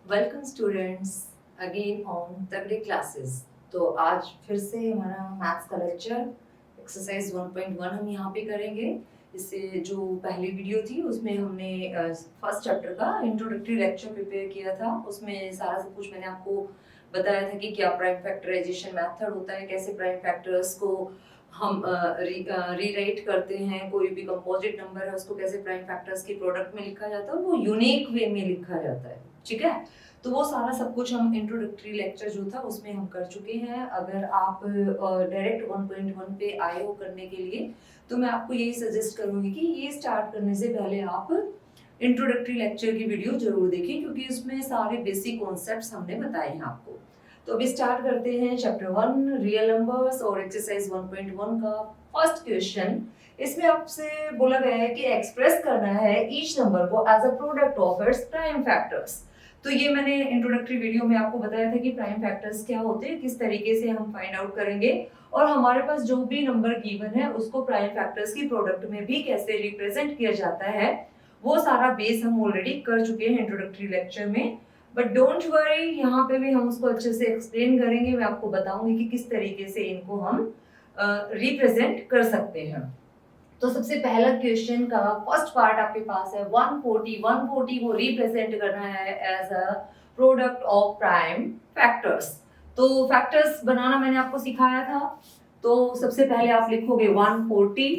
Welcome students again on तगड़े classes. तो आज फिर से हमारा मैथ्स का लेक्चर एक्सरसाइज 1.1 हम यहाँ पे करेंगे। इससे जो पहली वीडियो थी उसमें हमने फर्स्ट चैप्टर का इंट्रोडक्टरी लेक्चर प्रिपेयर किया था। उसमें सारा सब कुछ मैंने आपको बताया था कि क्या प्राइम फैक्टराइजेशन मेथड होता है, कैसे प्राइम फैक्टर्स को हम रीराइट करते हैं, कोई भी कंपोजिट नंबर है उसको कैसे प्राइम फैक्टर्स की प्रोडक्ट में लिखा जाता है, वो यूनिक वे में लिखा जाता है। ठीक है, तो वो सारा सब कुछ हम इंट्रोडक्टरी लेक्चर जो था उसमें हम कर चुके हैं। अगर आप डायरेक्ट 1.1 पे आए हो करने के लिए तो मैं आपको यही सजेस्ट करूंगी कि ये स्टार्ट करने से पहले आप इंट्रोडक्टरी लेक्चर की वीडियो जरूर देखें, क्योंकि उसमें सारे बेसिक कॉन्सेप्ट्स हमने बताए हैं आपको। तो अभी स्टार्ट करते हैं चैप्टर 1 रियल नंबर्स और एक्सरसाइज 1.1 का फर्स्ट क्वेश्चन। इसमें आपसे बोला गया है कि एक्सप्रेस करना है ईच नंबर को as a product of its prime factors. तो ये मैंने इंट्रोडक्टरी वीडियो में आपको बताया था कि प्राइम फैक्टर्स क्या होते हैं, किस तरीके से हम फाइंड आउट करेंगे, और हमारे पास जो भी नंबर गिवन है उसको प्राइम फैक्टर्स की प्रोडक्ट में भी कैसे रिप्रेजेंट किया जाता है, वो सारा बेस हम ऑलरेडी कर चुके हैं इंट्रोडक्टरी लेक्चर में। बट डोंट वरी, यहाँ पे भी हम उसको अच्छे से एक्सप्लेन करेंगे। मैं आपको बताऊंगी कि किस तरीके से इनको हम रिप्रेजेंट कर सकते हैं। तो सबसे पहला क्वेश्चन का फर्स्ट पार्ट आपके पास है 140 को रिप्रेजेंट करना है as a product of prime factors. तो फैक्टर्स बनाना मैंने आपको सिखाया था। तो सबसे पहले आप लिखोगे 140,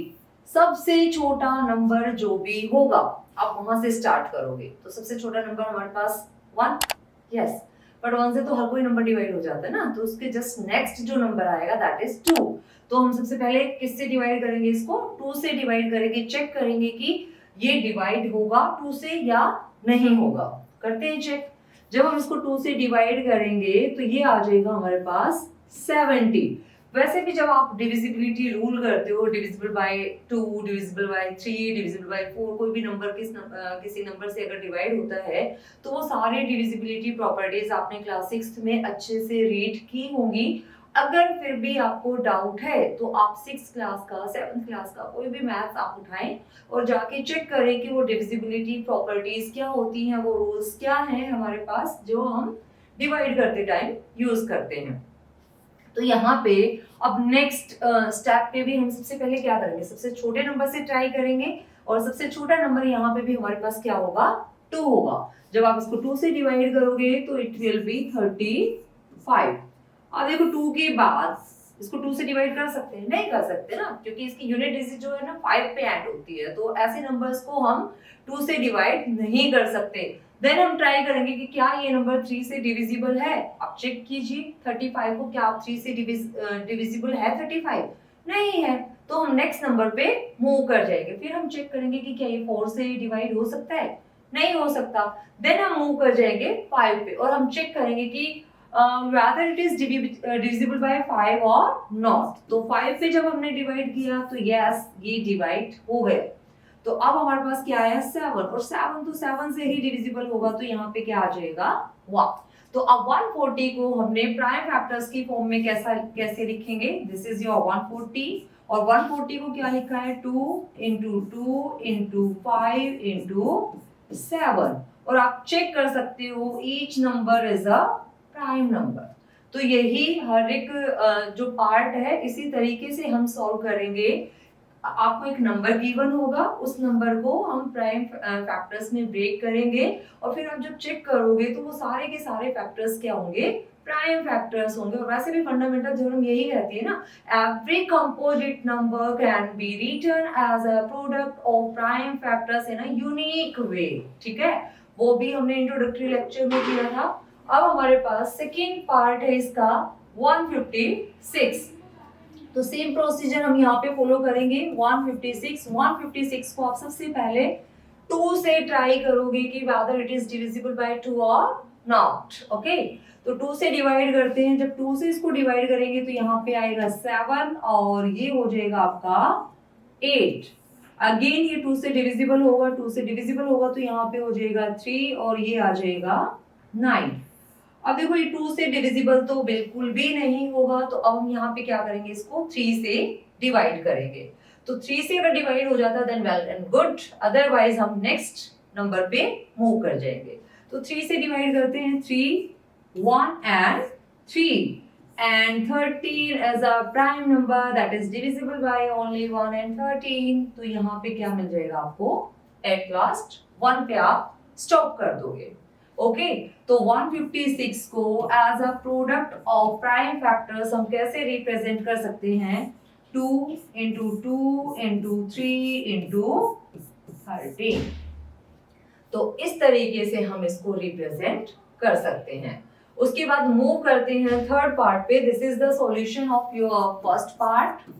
सबसे छोटा नंबर जो भी होगा आप वहां से स्टार्ट करोगे। तो सबसे छोटा नंबर हमारे पास 1, यस, बट 1 से तो हर कोई नंबर डिवाइड हो जाता है ना, तो उसके जस्ट नेक्स्ट जो नंबर आएगा दैट इज 2। तो हम सबसे पहले किससे डिवाइड करेंगे, इसको 2 से डिवाइड करेंगे। चेक करेंगे कि ये डिवाइड होगा 2 से या नहीं होगा। करते हैं चेक। जब हम इसको 2 से डिवाइड करेंगे तो ये आ जाएगा हमारे पास 70। वैसे भी जब आप डिविजिबिलिटी रूल करते हो, divisible by 2, divisible by 3, divisible by 4, कोई भी नंबर किसी नंबर से अगर डिवाइड होता है तो वो सारे डिविजिबिलिटी प्रॉपर्टीज आपने क्लास 6 में अच्छे से रीड की होंगी। अगर फिर भी आपको डाउट है तो आप 6th क्लास का, 7th क्लास का कोई भी मैथ्स आप उठाएं और जाके चेक करें कि वो डिविजिबिलिटी प्रॉपर्टीज क्या होती हैं, वो रूल्स क्या हैं हमारे पास जो हम डिवाइड करते टाइम यूज करते हैं। तो यहाँ पे अब नेक्स्ट स्टेप पे भी हम सबसे पहले क्या करेंगे, सबसे छोटे नंबर से ट्राई करेंगे। और सबसे छोटा नंबर यहाँ पे भी हमारे पास क्या होगा, 2 होगा। जब आप इसको 2 से डिवाइड करोगे तो इट विल बी 35। अब देखो 2 के बाद इसको 2 से डिवाइड कर सकते हैं, नहीं कर सकते ना, क्योंकि इसकी यूनिट डिजिट जो है ना 5 पे एंड होती है। तो ऐसे नंबर्स को हम 2 से डिवाइड नहीं कर सकते। देन हम ट्राई करेंगे कि क्या ये नंबर 3 से डिविजिबल है। आप चेक कीजिए 35 को, क्या आप 3 से डिविजिबल है 35? नहीं है। तो हम नेक्स्ट नंबर पे मूव कर जाएंगे। फिर हम चेक करेंगे कि क्या ये 4 से डिवाइड हो सकता है, नहीं हो सकता। देन हम मूव कर जाएंगे 5 पे और हम चेक करेंगे कि whether it is divisible by 5 or not। तो 5 पे जब हमने डिवाइड किया तो यस ये डिवाइड हो गया। तो अब हमारे पास क्या आया 7, और 7 तो 7 से ही डिविजिबल होगा, तो यहाँ पे क्या आ जाएगा 1। तो अब 140 को हमने प्राइम फैक्टर्स की फॉर्म में कैसे लिखेंगे, दिस इज योर 140। और 140 को क्या लिखा है 2 into 2 into 5 into 7। और आप चेक कर सकते हो each number is a prime number. तो यही हर एक जो पार्ट है इसी तरीके से हम सॉल्व करेंगे। आपको एक नंबर गिवन होगा, उस नंबर को हम प्राइम फैक्टर्स में ब्रेक करेंगे और फिर आप जब चेक करोगे तो वो सारे के सारे फैक्टर्स क्या होंगे, प्राइम फैक्टर्स होंगे। और वैसे भी फंडामेंटल थ्योरम यही कहती है ना, every composite number can be written as a product of prime factors in a unique way. ठीक है, वो भी हमने इंट्रोडक्टरी लेक्चर में किया था। अब हमारे पास सेकेंड पार्ट है इसका 156। तो सेम प्रोसीजर हम यहाँ पे फॉलो करेंगे। 156 को आप सबसे पहले 2 से ट्राई करोगे कि whether it is divisible by 2 or not। Okay, तो 2 से डिवाइड करते हैं। जब 2 से इसको डिवाइड करेंगे तो यहाँ पे आएगा 7 और ये हो जाएगा आपका 8। अगेन ये 2 से डिविजिबल होगा, 2 से डिविजिबल होगा तो यहाँ पे हो जाएगा 3 और ये आ जाएगा 9। अब देखो ये 2 से डिविजिबल तो बिल्कुल भी नहीं होगा, तो अब हम यहाँ पे क्या करेंगे, इसको 3 से डिवाइड करेंगे। तो 3 से अगर डिवाइड हो जाता है then well and good, otherwise हम नेक्स्ट नंबर पे मूव कर जाएंगे। तो 3 से डिवाइड करते हैं, 3, 1 and 3 and 13 as a prime number that is divisible by only 1 and 13। तो यहाँ पे क्या मिल जाएगा आपको, at last 1 पे आप स्टॉप कर दोगे। ओके, तो 156 को as a product of prime factors हम कैसे रिप्रेजेंट कर सकते हैं, 2 into 2 into 3 into 13। तो इस तरीके से हम इसको रिप्रेजेंट कर सकते हैं। उसके बाद मूव करते हैं थर्ड पार्ट पे। This is the solution of your first part,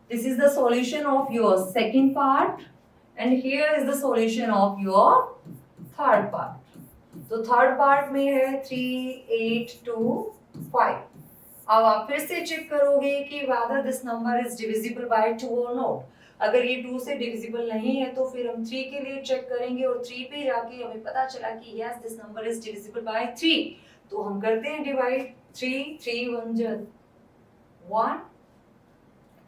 this is the solution of your second part and here is the solution of your third part. तो थर्ड पार्ट में है 3, 8, 2, 5। अब आप फिर से चेक करोगे कि whether this number is divisible by 2 or not। अगर ये 2 से डिविजिबल नहीं है तो फिर हम 3 के लिए चेक करेंगे और 3 पे जाके हमें पता चला कि yes this number is divisible by 3। तो हम करते हैं डिवाइड, 3, 3 1 जा 1,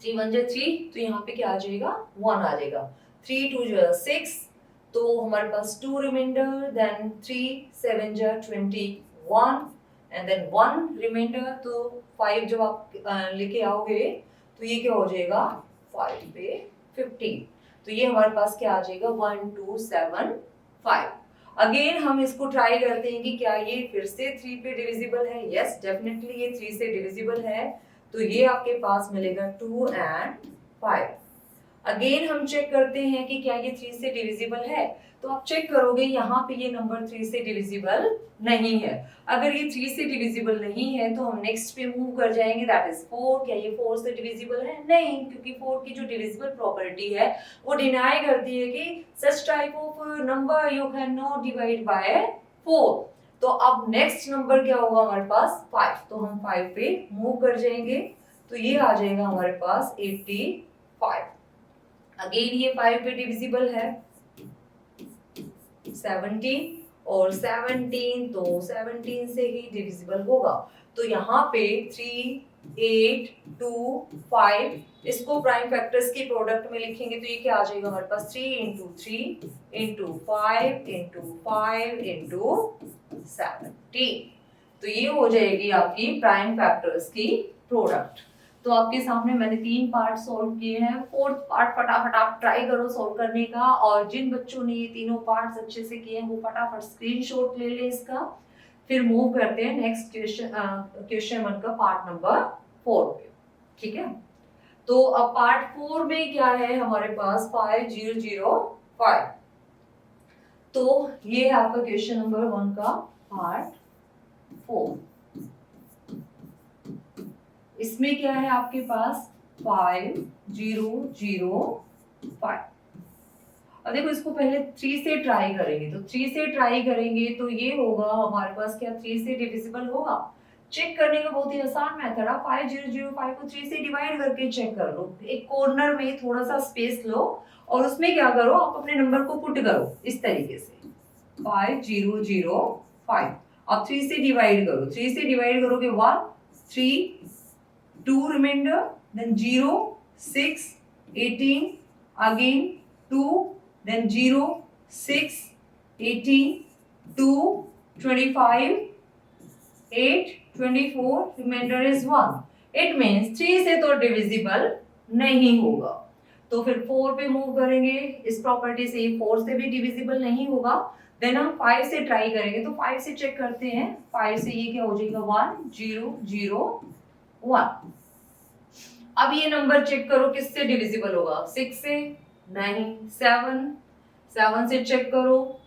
3 1 जा 3, तो यहाँ पे क्या आ जाएगा, 1 आ जाएगा। 3 2 जा 6, तो हमारे पास 2 रिमाइंडर, देन 3 7 जा 21 एंड देन 1 रिमाइंडर। तो 5 जब आप लेके आओगे तो ये क्या हो जाएगा, 5 पे 15। तो ये हमारे पास क्या आ जाएगा, 1 2 7 5। अगेन हम इसको ट्राई करते हैं कि क्या ये फिर से 3 पे डिविजिबल है। यस, डेफिनेटली ये 3 से डिविजिबल है। तो ये आपके पास मिलेगा 2 and 5। अगेन हम चेक करते हैं कि क्या ये 3 से डिविजिबल है। तो आप चेक करोगे यहाँ पे ये नंबर 3 से डिविजिबल नहीं है। अगर ये 3 से डिविजिबल नहीं है तो हम नेक्स्ट पे मूव कर जाएंगे, दैट इज 4। क्या ये 4 से डिविजिबल है? नहीं, क्योंकि 4 की जो डिविजिबल प्रॉपर्टी है वो डिनाई करती है कि such type of number you can not divide by 4। तो अब नेक्स्ट नंबर क्या होगा हमारे पास, 5। तो हम 5 पे मूव कर जाएंगे, तो ये आ जाएगा हमारे पास 85। अगेन ये 5 पे डिविजिबल है, 17 और 17, तो 17 से ही डिविजिबल होगा। तो यहाँ पे 3 8 2 5 इसको प्राइम फैक्टर्स के प्रोडक्ट में लिखेंगे तो ये क्या आ जाएगा हमारे पास, 3 into 3 into 5 into 5 into 17। तो ये हो जाएगी आपकी प्राइम फैक्टर्स की प्रोडक्ट। तो आपके सामने मैंने 3 पार्ट सॉल्व किए हैं। फोर्थ पार्ट फटाफट आप ट्राई करो सॉल्व करने का, और जिन बच्चों ने ये तीनों पार्ट्स अच्छे से किए हैं वो फटाफट स्क्रीनशॉट ले लें इसका। फिर मूव करते हैं नेक्स्ट क्वेश्चन 1 का पार्ट नंबर 4 पे। ठीक है, तो अब पार्ट 4 में क्या है हमारे पास, 5005। तो ये है आपका क्वेश्चन नंबर 1 का पार्ट 4। इसमें क्या है आपके पास, 5005। अब देखो इसको पहले 3 से ट्राई करेंगे, तो 3 से ट्राई करेंगे तो ये होगा हमारे पास, क्या 3 से डिविजिबल होगा? चेक करने का बहुत ही आसान मेथड है, 5005 को 3 से डिवाइड करके चेक कर लो। एक कॉर्नर में थोड़ा सा स्पेस लो और उसमें क्या करो, आप अपने नंबर को पुट करो इस तरीके से, 5005। अब 3 से डिवाइड करो, 3 से डिवाइड करोगे 1 3 2 remainder, then 0 6 18 again 2, then 0 6 18 2 25 8 24, remainder is 1। It means 3 से तो डिविजिबल नहीं होगा। तो फिर 4 पे मूव करेंगे, इस प्रॉपर्टी से 4 से भी डिविजिबल नहीं होगा। देन हम 5 से ट्राई करेंगे, तो 5 से चेक करते हैं, 5 से ये क्या हो जाएगा, 1 0 0 1। अब ये नंबर चेक करो किससे डिविजिबल होगा, 6 से नहीं, 7 से चेक करो।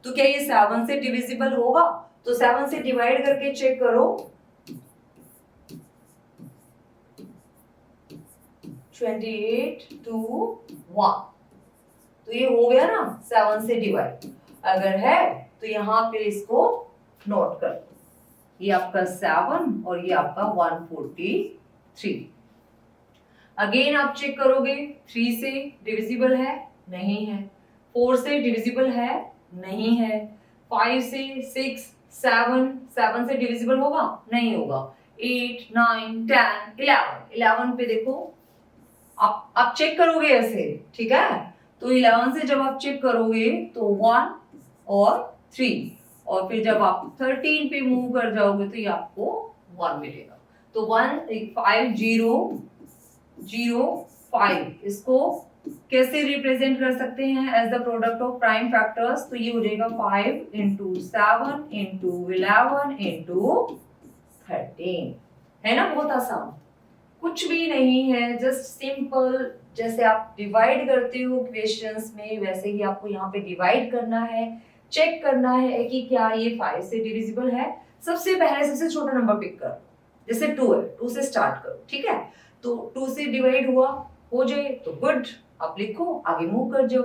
तो क्या ये 7 से डिविजिबल होगा? तो 7 से डिवाइड करके चेक करो, 28 2 1। तो ये हो गया ना 7 से डिवाइड। अगर है तो यहाँ पे इसको नोट कर दो, ये आपका 7 और ये आपका 143। अगेन आप चेक करोगे, 3 से डिविजिबल है, नहीं है। 4 से डिविजिबल है, नहीं है। 5 से 6 7 से डिविजिबल होगा, नहीं होगा। 8 9 10 11 पे देखो, आप चेक करोगे ऐसे, ठीक है। तो 11 से जब आप चेक करोगे तो 1 और 3, और फिर जब आप 13 पे मूव कर जाओगे तो ये आपको 1 मिलेगा। तो 1 5 0 0 5 इसको कैसे रिप्रेजेंट कर सकते हैं as the product of prime factors? तो ये हो जाएगा 5 into 7 into 11 into 13, है ना? बहुत आसान, कुछ भी नहीं है, जस्ट सिंपल। जैसे आप डिवाइड करते हो क्वेश्चंस में वैसे ही आपको यहाँ पे डिवाइड करना है, चेक करना है कि क्या ये 5 से डिविजिबल है। सबसे पहले सबसे छोटा नंबर पिक करो, जैसे 2 है, 2 से स्टार्ट करो, ठीक है? तो 2 से डिवाइड हुआ हो जाए तो गुड, आप लिखो, आगे मूव कर जाओ।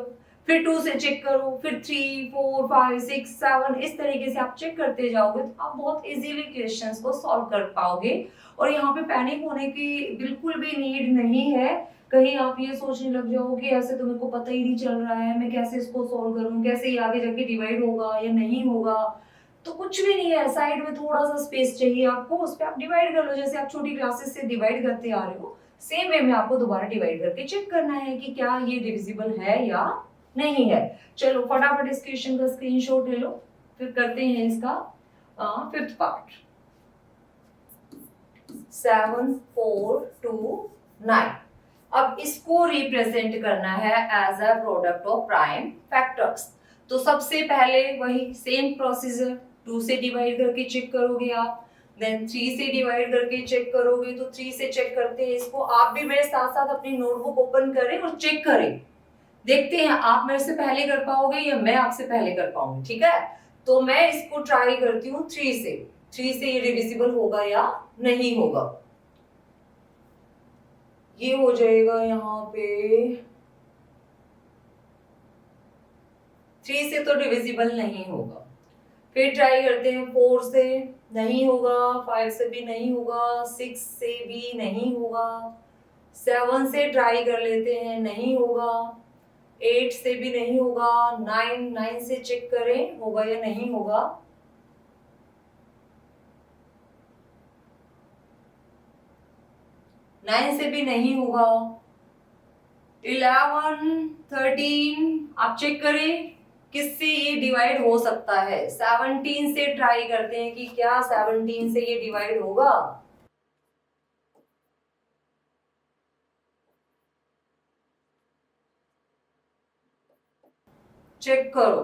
फिर 2 से चेक करो, फिर 3 4 5 6 7, इस तरीके से आप चेक करते जाओगे तो आप बहुत इजीली क्वेश्चंस को सॉल्व कर पाओगे। और यहाँ पे पैनिक होने की बिल्कुल भी नीड नहीं है। कहीं आप ये सोचने लग जाओ कि ऐसे तो मेरे को पता ही नहीं चल रहा है, मैं कैसे इसको सॉल्व करूं, कैसे ये आगे जाके डिवाइड होगा या नहीं होगा। तो कुछ भी नहीं है, साइड में थोड़ा सा स्पेस चाहिए आपको, उस पर आप डिवाइड कर लो। जैसे आप छोटी क्लासेस से डिवाइड करते आ रहे हो, सेम वे में आपको दोबारा डिवाइड करके चेक करना है कि क्या ये डिविजिबल है या नहीं है। चलो फटाफट इस क्वेश्चन का स्क्रीनशॉट ले लो, फिर करते हैं इसका 5th पार्ट। 7 4 2 9। अब इसको रिप्रेजेंट करना है as a product of prime factors. तो सबसे पहले वही सेम प्रोसीजर, 2 से डिवाइड करके चेक करोगे आप, देन 3 से डिवाइड करके चेक करोगे। तो 3 से चेक करते हैं इसको, आप भी मेरे साथ साथ अपनी नोटबुक ओपन करें और चेक करें, देखते हैं आप मेरे से पहले कर पाओगे या मैं आपसे पहले कर पाऊंगी, ठीक है? तो मैं इसको ट्राई करती हूँ 3 से, 3 से ये डिविजिबल होगा या नहीं होगा। ये हो जाएगा यहाँ पे 3 से तो डिविजिबल नहीं होगा। फिर ट्राई करते हैं 4 से, नहीं होगा। 5 से भी नहीं होगा, 6 से भी नहीं होगा। 7 से ट्राई कर लेते हैं, नहीं होगा। 8 से भी नहीं होगा। 9 से चेक करें होगा या नहीं होगा। 9 से भी नहीं होगा। 11 13 आप चेक करें किससे ये डिवाइड हो सकता है। 17 से ट्राई करते हैं कि क्या 17 से ये डिवाइड होगा। चेक करो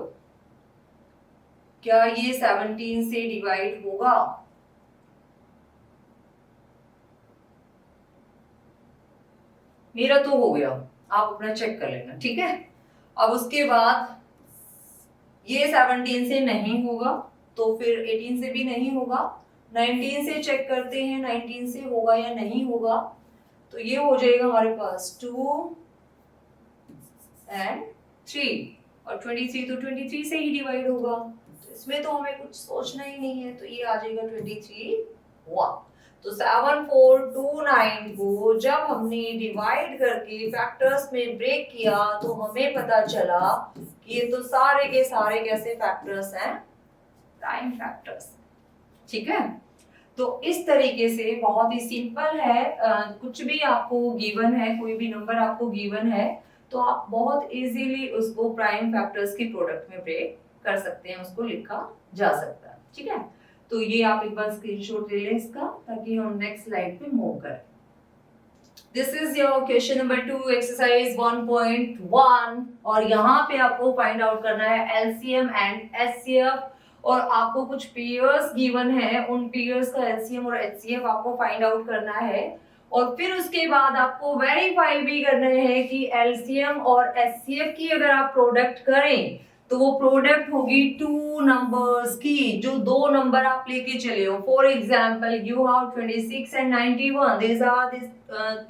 क्या ये 17 से डिवाइड होगा। मेरा तो हो गया, आप अपना चेक कर लेना, ठीक है? अब उसके बाद ये 17 से नहीं होगा तो फिर 18 से भी नहीं होगा। 19 से चेक करते हैं 19 से होगा या नहीं होगा। तो ये हो जाएगा हमारे पास 2 and 3 और 23 तो 23 से ही डिवाइड होगा। तो इसमें तो हमें कुछ सोचना ही नहीं है, तो ये आ जाएगा 23 1। तो 7 4 2 9 को जब हमने डिवाइड करके फैक्टर्स में ब्रेक किया तो हमें पता चला कि ये तो सारे के सारे कैसे फैक्टर्स हैं, प्राइम फैक्टर्स, ठीक है? तो इस तरीके से बहुत ही सिंपल है। कुछ भी आपको गिवन है, कोई भी नंबर आपको गिवन है तो आप बहुत इजीली उसको प्राइम फैक्टर्स की प्रोडक्ट में ब्रेक कर सकते हैं, उसको लिखा जा सकता है, ठीक है? तो ये आप एक बार स्क्रीनशॉट ले लें इसका, ताकि हम नेक्स्ट स्लाइड पे मूव करें। This is your question number 2 exercise 1.1 और यहाँ पे आपको फाइंड आउट करना है एलसीएम एंड एचसीएफ। और आपको कुछ पेयर्स गिवन है, उन पेयर्स का एलसीएम और एचसीएफ आपको फाइंड आउट करना है। और फिर उसके बाद आपको वेरीफाई भी करना है कि एलसीएम और एचसीएफ की अगर आप प्रोडक्ट करें तो वो प्रोडक्ट होगी 2 नंबर्स की, जो 2 नंबर आप लेके चले हो। For example you have 26 and 91, these are these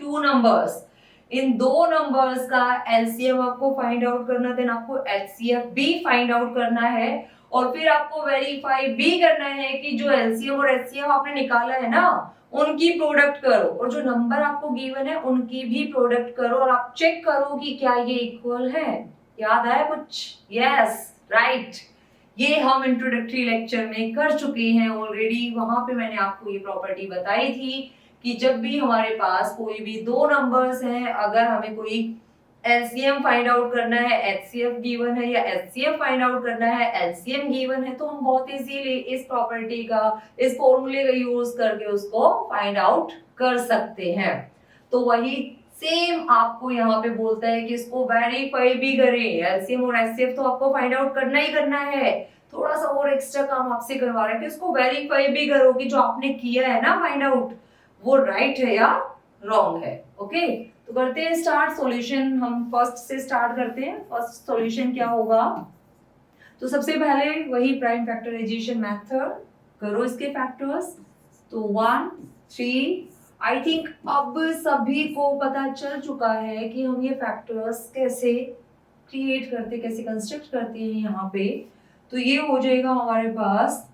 2 numbers। In 2 numbers का एलसीएम आपको फाइंड आउट करना, देन आपको एचसीएफ भी फाइंड आउट करना है। और फिर आपको वेरीफाई भी करना है कि जो एलसीएम और एचसीएफ आपने निकाला है ना, उनकी प्रोडक्ट करो, और जो नंबर आपको गिवन है उनकी भी प्रोडक्ट करो, और आप चेक करो कि क्या ये इक्वल है। याद आया कुछ? Yes, right. ये हम इंट्रोडक्टरी लेक्चर में कर चुके हैं ऑलरेडी। वहां पे मैंने आपको ये प्रॉपर्टी बताई थी कि जब भी हमारे पास कोई भी 2 नंबर्स हैं, अगर हमें कोई एलसीएम फाइंड आउट करना है, एचसीएफ गिवन है, या एचसीएफ फाइंड आउट करना है, एलसीएम गिवन है, तो हम बहुत इजीली इस प्रॉपर्टी का, इस फॉर्मूले का यूज करके उसको फाइंड आउट कर सकते हैं। तो वही सेम आपको यहाँ पे बोलता है कि इसको वेरीफाई भी करें। एलसीएम और एचसीएफ तो आपको फाइंड आउट करना ही करना है, थोड़ा सा और एक्स्ट्रा काम आपसे करवा रहे हैं कि इसको वेरीफाई भी करो कि जो आपने किया है ना फाइंड आउट, वो राइट है या रॉन्ग है। ओके, तो करते हैं स्टार्ट सॉल्यूशन। हम फर्स्ट से स्टार्ट करते हैं। फर्स्ट सॉल्यूशन क्या होगा, तो सबसे पहले वही प्राइम फैक्टराइजेशन मेथड करो इसके फैक्टर्स। तो 1 3, आई थिंक अब सभी को पता चल चुका है कि हम ये फैक्टर्स कैसे क्रिएट करते, कैसे कंस्ट्रक्ट करते हैं यहाँ पे। तो ये हो जाएगा हमारे पास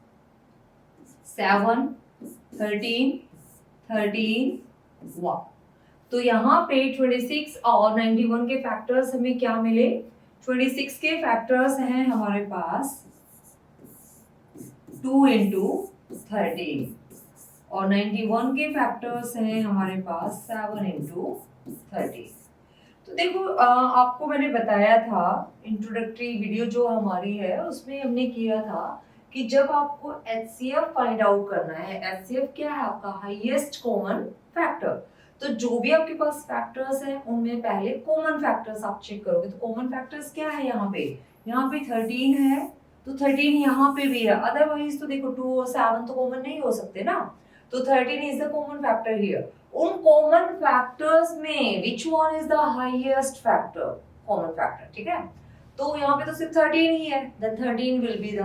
7 13 13 1। तो यहाँ पे 26 और 91 के फैक्टर्स हमें क्या मिले, 26 के फैक्टर्स हैं हमारे पास 2 into 13 और 91 के फैक्टर्स हैं हमारे पास 7 into 13। तो देखो आपको मैंने बताया था इंट्रोडक्टरी वीडियो जो हमारी है उसमें हमने किया था कि जब आपको एचसीएफ फाइंड आउट करना है, एचसीएफ क्या है आपका हाईएस्ट कॉमन फैक्टर, तो जो भी आपके पास फैक्टर्स हैं उनमें पहले कॉमन फैक्टर्स आप चेक करोगे। तो कॉमन फैक्टर्स क्या है यहाँ पे 13 है, तो 13 यहाँ पे भी है। अदरवाइज तो देखो 2 और 7 तो कॉमन नहीं हो सकते ना, तो 13 is the common factor here. उन कॉमन फैक्टर्स में which one is the highest factor, common factor, ठीक है। तो यहाँ पे तो सिर्फ 13 ही है, then 13 will be the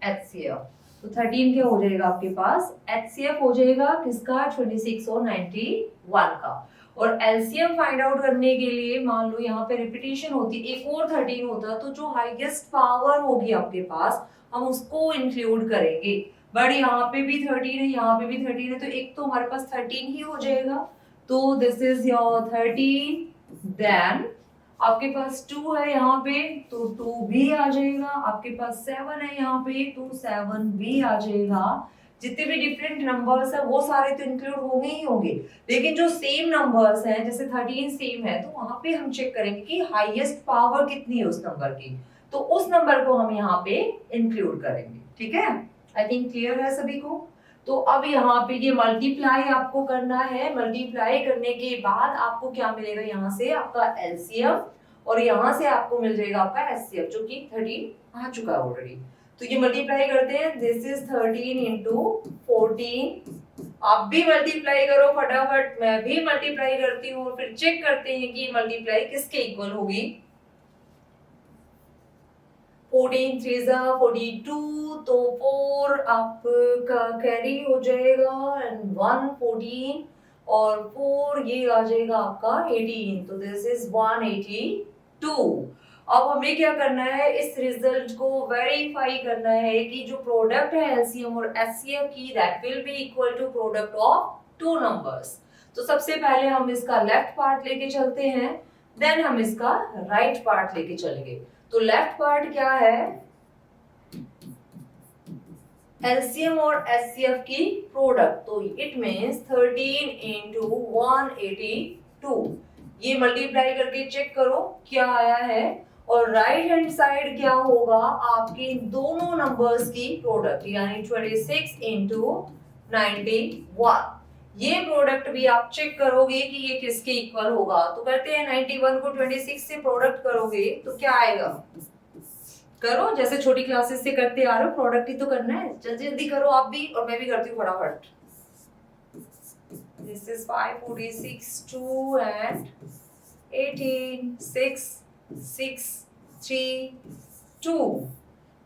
HCF. तो 13 क्या हो जाएगा आपके पास, एचसीएफ हो जाएगा किसका, 26 और 91 का। और एलसीएम फाइंड आउट करने के लिए मान लो यहाँ पे रिपीटेशन होती, एक और 13 होता, तो जो हाईएस्ट पावर होगी आपके पास हम उसको इंक्लूड करेंगे। बट यहाँ पे भी 13 है, यहाँ पे भी 13 है, तो एक तो हमारे पास 13 ही हो जाएगा। तो दिस इज योर 13, देन आपके पास 2 है यहाँ पे तो 2 भी आ जाएगा, आपके पास 7 है यहाँ पे तो 7 भी आ जाएगा। जितने भी डिफरेंट नंबर्स है वो सारे तो इंक्लूड होंगे ही होंगे, लेकिन जो सेम नंबर्स हैं जैसे 13 सेम है तो वहां पे हम चेक करेंगे कि हाईएस्ट पावर कितनी है उस नंबर की, तो उस नंबर को हम यहाँ पे इंक्लूड करेंगे। ठीक है, आई थिंक क्लियर है सभी को। तो अब यहाँ पे ये मल्टीप्लाई आपको करना है, मल्टीप्लाई करने के बाद आपको क्या मिलेगा, यहाँ से आपका एलसीएम और यहाँ से आपको मिल जाएगा आपका एचसीएफ जो कि 13 आ चुका है ऑलरेडी। तो ये मल्टीप्लाई करते हैं, दिस इज 13 into 14। आप भी मल्टीप्लाई करो फटाफट, मैं भी मल्टीप्लाई करती हूँ, फिर चेक करते हैं कि मल्टीप्लाई किसके इक्वल होगी। 14 3 42, तो 4 आपका कैरी हो जाएगा एंड 1 14 और 4 ये आ जाएगा आपका 18, तो दिस इज 182। अब हमें क्या करना है, इस रिजल्ट को वेरीफाई करना है कि जो प्रोडक्ट है एलसीएम और एचसीएफ की that will be equal to product of two numbers. तो सबसे पहले हम इसका लेफ्ट पार्ट लेके चलते हैं, देन हम इसका राइट पार्ट लेके चलेंगे। तो लेफ्ट पार्ट क्या है, एलसीएम और एचसीएफ की प्रोडक्ट, तो इट मींस 13 into 182। ये मल्टीप्लाई करके चेक करो क्या आया है, और राइट हैंड साइड क्या होगा आपके दोनों नंबर्स की प्रोडक्ट, यानी 26 into 91। ये प्रोडक्ट भी आप चेक करोगे कि ये किसके इक्वल होगा। तो करते हैं 91 को 26 से प्रोडक्ट करोगे तो क्या आएगा, करो जैसे छोटी क्लासेस से करते आ रहे हो, प्रोडक्ट ही तो करना है, जल्दी जल्दी करो आप भी और मैं भी करती हूँ फटाफट। दिस इज 5 46 2 and 18 6 6 3 2,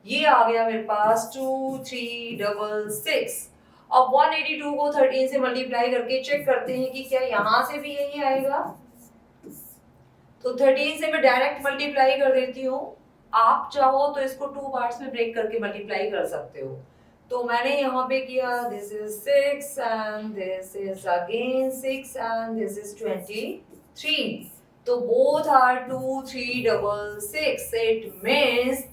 ये आ गया मेरे पास 2 3 6 6। अब 182 को 13 से मल्टीप्लाई करके चेक करते हैं कि क्या यहाँ से भी यही आएगा। तो 13 से मैं डायरेक्ट मल्टीप्लाई कर देती हूँ, आप चाहो तो इसको 2 पार्ट्स में ब्रेक करके मल्टीप्लाई कर सकते हो। तो मैंने यहाँ पे किया, this is 6 and this is again 6 and this is 23, तो both are 2 3 6। It means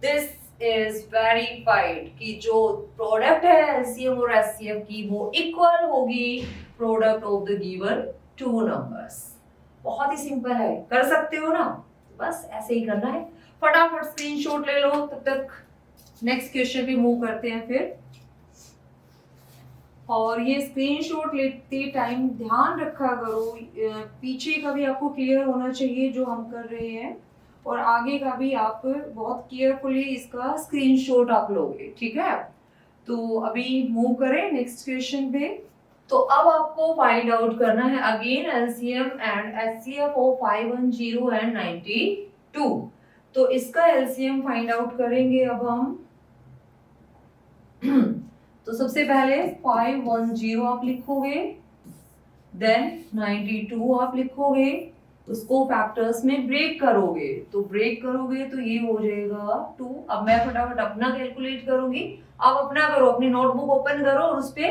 this is verified कि जो प्रोडक्ट है एलसीएम और एचसीएफ की वो इक्वल होगी product of the given two numbers. बहुत ही सिंपल है, कर सकते हो ना, बस ऐसे ही करना है। फटाफट स्क्रीनशॉट ले लो, तब तक नेक्स्ट क्वेश्चन पे मूव करते हैं फिर। और ये स्क्रीनशॉट लेते टाइम ध्यान रखा करो, पीछे का भी आपको क्लियर होना चाहिए जो हम कर रहे हैं, और आगे का भी आप बहुत केयरफुली इसका स्क्रीनशॉट आप लोगे, ठीक है। तो अभी मूव करें नेक्स्ट क्वेश्चन पे। तो अब आपको फाइंड आउट करना है again LCM and HCF of 510 and 92। तो इसका एलसीएम फाइंड आउट करेंगे अब हम। तो सबसे पहले 510 आप लिखोगे, देन 92 आप लिखोगे, उसको फैक्टर्स में ब्रेक करोगे, तो ब्रेक करोगे तो ये हो जाएगा 2। अब मैं फटाफट अपना कैलकुलेट करूंगी, आप अपना करो, अपनी नोटबुक ओपन करो और उस पे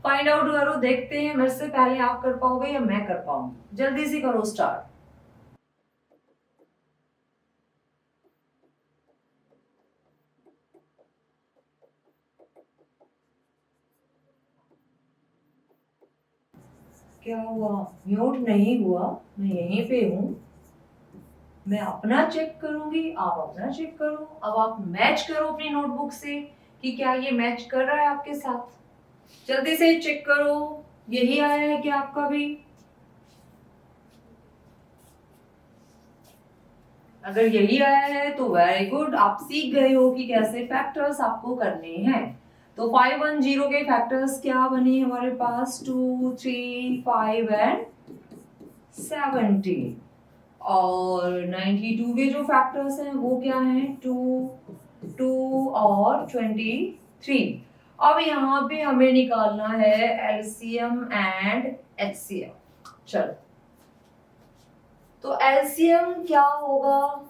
फाइंड आउट करो। देखते हैं मेरे से पहले आप कर पाओगे या मैं कर पाऊंगी। जल्दी से करो स्टार्ट। क्या हुआ? म्यूट नहीं हुआ, मैं यहीं पे हूँ। मैं अपना चेक करूंगी, आप अपना चेक करो। अब आप मैच करो अपनी नोटबुक से कि क्या ये मैच कर रहा है आपके साथ। जल्दी से चेक करो, यही आया है क्या आपका भी? अगर यही आया है तो वेरी गुड, आप सीख गए हो कि कैसे फैक्टर्स आपको करने हैं। तो 510 के फैक्टर्स क्या बने हमारे पास? 2, 3, 5 एंड 17। और 92 के जो फैक्टर्स हैं वो क्या हैं? 2, 2 और 23। अब यहाँ पे हमें निकालना है एलसीएम एंड एचसीएफ। चलो, तो एलसीएम क्या होगा?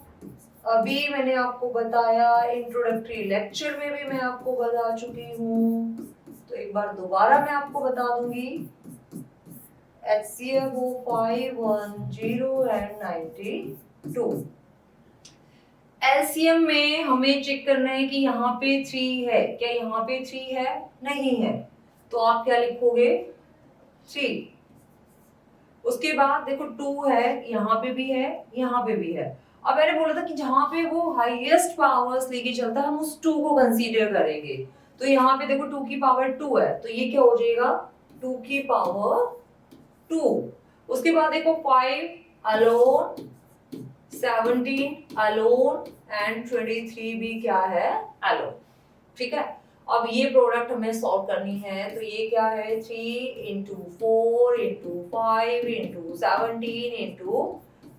अभी मैंने आपको बताया, इंट्रोडक्टरी लेक्चर में भी मैं आपको बता चुकी हूँ, तो एक बार दोबारा मैं आपको बता दूंगी। HCF 510 and 92। एलसीएम में हमें चेक करना है कि यहाँ पे 3 है क्या? यहाँ पे 3 है? नहीं है, तो आप क्या लिखोगे? 3। उसके बाद देखो 2 है, यहाँ पे भी है, यहाँ पे भी है। अब मैंने बोला था कि जहां पे वो हाईएस्ट पावर्स लेके चलता है हम उस 2 को कंसीडर करेंगे। तो यहाँ पे देखो 2 की पावर 2 है, तो ये क्या हो जाएगा? 2 की पावर 2। उसके बाद देखो 5 अलोन, 17 अलोन एंड 23 भी क्या है? अलोन। ठीक है, अब ये प्रोडक्ट हमें सॉल्व करनी है, तो ये क्या है? 3 into 4 into 5 into 17 into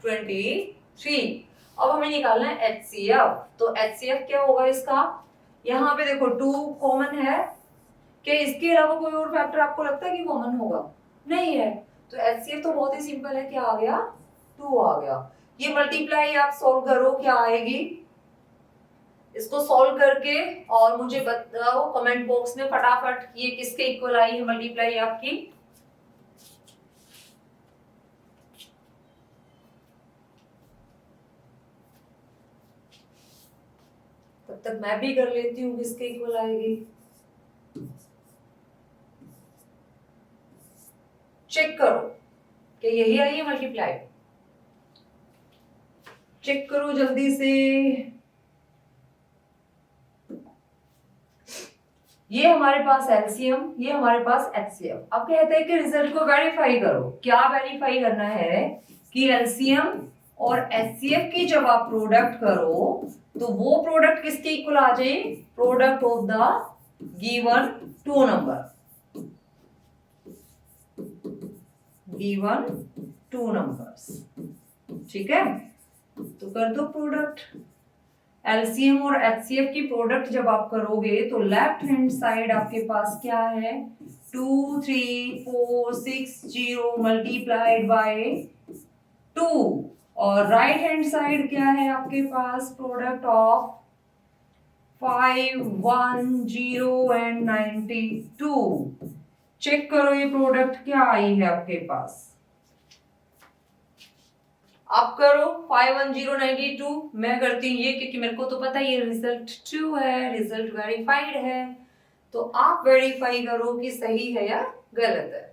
23। अब हमें निकालना है HCF। तो HCF क्या होगा इसका? यहाँ पे देखो 2 कॉमन है, क्या इसके अलावा कोई और फैक्टर आपको लगता है कि कॉमन होगा? नहीं है, तो HCF तो बहुत ही सिंपल है, क्या आ गया? 2 आ गया। ये मल्टीप्लाई आप सॉल्व करो, क्या आएगी? इसको सॉल्व करके और मुझे बताओ कमेंट बॉक्स में फटाफट, ये किसके इक्वल आई है मल्टीप्लाई आपकी? तब तक मैं भी कर लेती हूँ, किसके इक्वल आएगी? चेक करो कि यही आई है मल्टीप्लाई। चेक करो जल्दी से। ये हमारे पास एलसीएम, ये हमारे पास एचसीएफ। अब कहते हैं कि रिजल्ट को वेरीफाई करो। क्या वेरीफाई करना है? कि एलसीएम और एचसीएफ की जब आप प्रोडक्ट करो तो वो प्रोडक्ट किसके इक्वल आ जाए? Product of the given 2 number, given 2 numbers. ठीक है, तो कर दो प्रोडक्ट। एलसीएम और एचसीएफ की प्रोडक्ट जब आप करोगे तो लेफ्ट हैंड साइड आपके पास क्या है? 2, 3, 4, 6, 0 मल्टीप्लाइड बाय 2। और राइट हैंड साइड क्या है आपके पास? Product of 5, 1, 0 and 92। चेक करो ये प्रोडक्ट क्या आई है आपके पास। आप करो 51092। मैं करती हूँ ये, क्योंकि मेरे को तो पता है ये रिजल्ट 2 है, रिजल्ट वेरीफाइड है। तो आप वेरीफाई करो कि सही है या गलत है।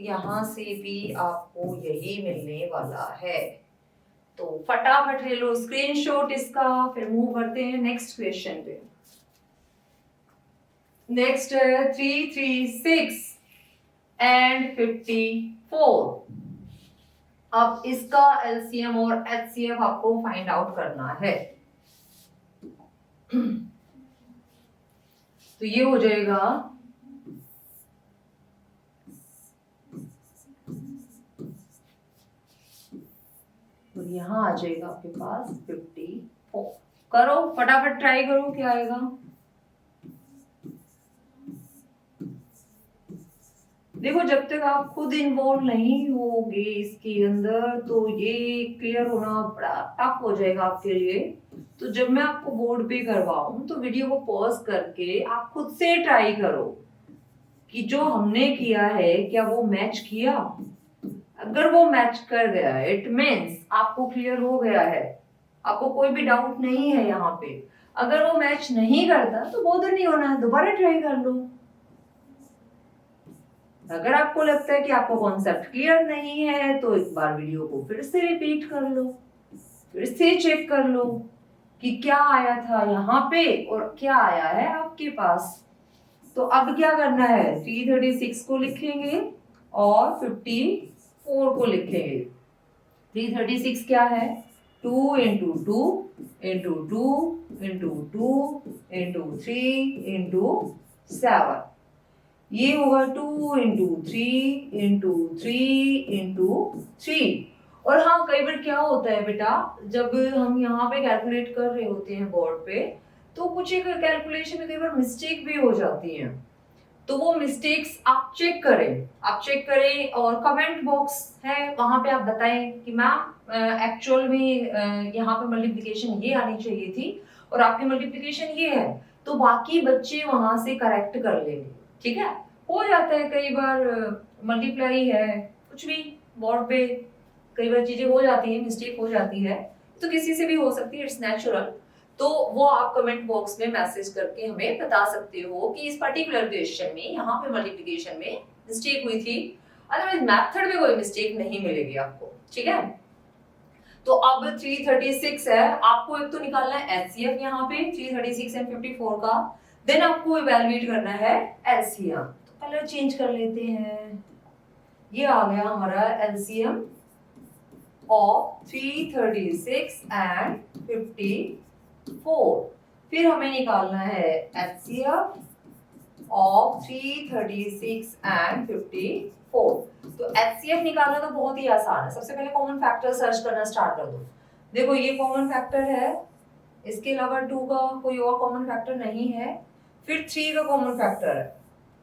यहाँ से भी आपको यही मिलने वाला है। तो फटाफट ले लो स्क्रीनशॉट इसका, फिर मूव करते हैं नेक्स्ट क्वेश्चन पे। नेक्स्ट है 336 एंड 54। अब इसका एलसीएम और एचसीएफ आपको फाइंड आउट करना है। तो ये हो जाएगा और यहाँ आ जाएगा आपके पास 54। करो फटाफट, ट्राई करो क्या आएगा। देखो जब तक आप खुद इन्वॉल्व नहीं होगे इसके अंदर तो ये क्लियर होना बड़ा टफ हो जाएगा आपके लिए। तो जब मैं आपको बोर्ड पे करवाऊं तो वीडियो को पॉज करके आप खुद से ट्राई करो कि जो हमने किया है क्या वो मैच किया। अगर वो मैच कर गया है इट मीन्स आपको क्लियर हो गया है, आपको कोई भी डाउट नहीं है यहाँ पे। अगर वो मैच नहीं करता तो बॉदर नहीं होना है, दोबारा ट्राई कर लो। अगर आपको लगता है कि आपको कॉन्सेप्ट क्लियर नहीं है तो एक बार वीडियो को फिर से रिपीट कर लो, फिर से चेक कर लो कि क्या आया था यहाँ पे और क्या आया है आपके पास। तो अब क्या करना है, 336 को लिखेंगे और 54 को लिखेंगे। 336 क्या है, 2 into 2 into 2 into 2 into 3 into 7। ये होगा 2 इंटू 3 इंटू 3 इंटू 3। और हाँ कई बार क्या होता है बेटा, जब हम यहाँ पे कैलकुलेट कर रहे होते हैं बोर्ड पे तो कुछ एक कैलकुलेशन में कई बार मिस्टेक भी हो जाती है। तो वो मिस्टेक्स आप चेक करें और कमेंट बॉक्स है वहां पे आप बताएं कि मैम एक्चुअल में यहाँ पे मल्टीप्लिकेशन ये आनी चाहिए थी और आपकी मल्टीप्लिकेशन ये है। तो बाकी बच्चे वहां से करेक्ट कर लेंगे, ठीक है। हो जाता है कई बार मल्टीप्लाई है कुछ भी बोर्ड पे कई बार चीजें हो जाती है, मिस्टेक हो जाती है, तो किसी से भी हो सकती है, इट्स नेचुरल। तो वो आप कमेंट बॉक्स में मैसेज करके हमें बता सकते हो कि इस पर्टिकुलर क्वेश्चन में यहाँ पे मल्टीप्लिकेशन में मिस्टेक हुई थी, अदरवाइज मेथड में कोई मिस्टेक नहीं मिलेगी आपको, ठीक है। तो अब 336 है, आपको एक तो निकालना है एचसीएफ यहाँ पे 336 एंड 54 का, देन आपको इवैल्यूएट करना है एलसीएम। तो कलर चेंज कर लेते हैं, ये आ गया हमारा एलसीएम ऑफ 336 एंड 54। फिर हमें निकालना है एचसीएफ ऑफ 336 एंड 54। तो एचसीएफ निकालना तो बहुत ही आसान है। सबसे पहले कॉमन फैक्टर सर्च करना स्टार्ट कर दो। देखो ये कॉमन फैक्टर है, इसके अलावा 2 का कोई और कॉमन फैक्टर नहीं है। फिर 3 का कॉमन फैक्टर है,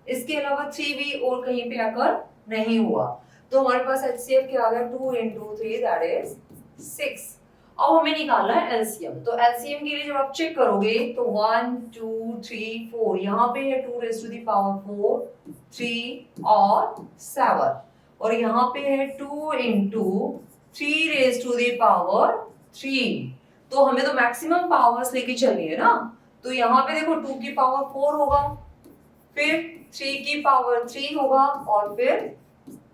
इसके अलावा 3 भी और कहीं पे आकर नहीं हुआ। तो हमारे पास एचसीएफ क्या आ गया, 2 into 3 दैट इज 6। अब हमें निकालना है एलसीएम। तो एलसीएम के लिए जब आप चेक करोगे तो 1 2 3 4 यहाँ पे है 2 raised to the power 4 3 और 7 और यहाँ पे है 2 into 3 raised to the power 3। तो हमें तो मैक्सिमम पावर्स लेके चलनी है ना। तो यहाँ पे देखो 2 की पावर 4 होगा, फिर 3 की पावर 3 होगा और फिर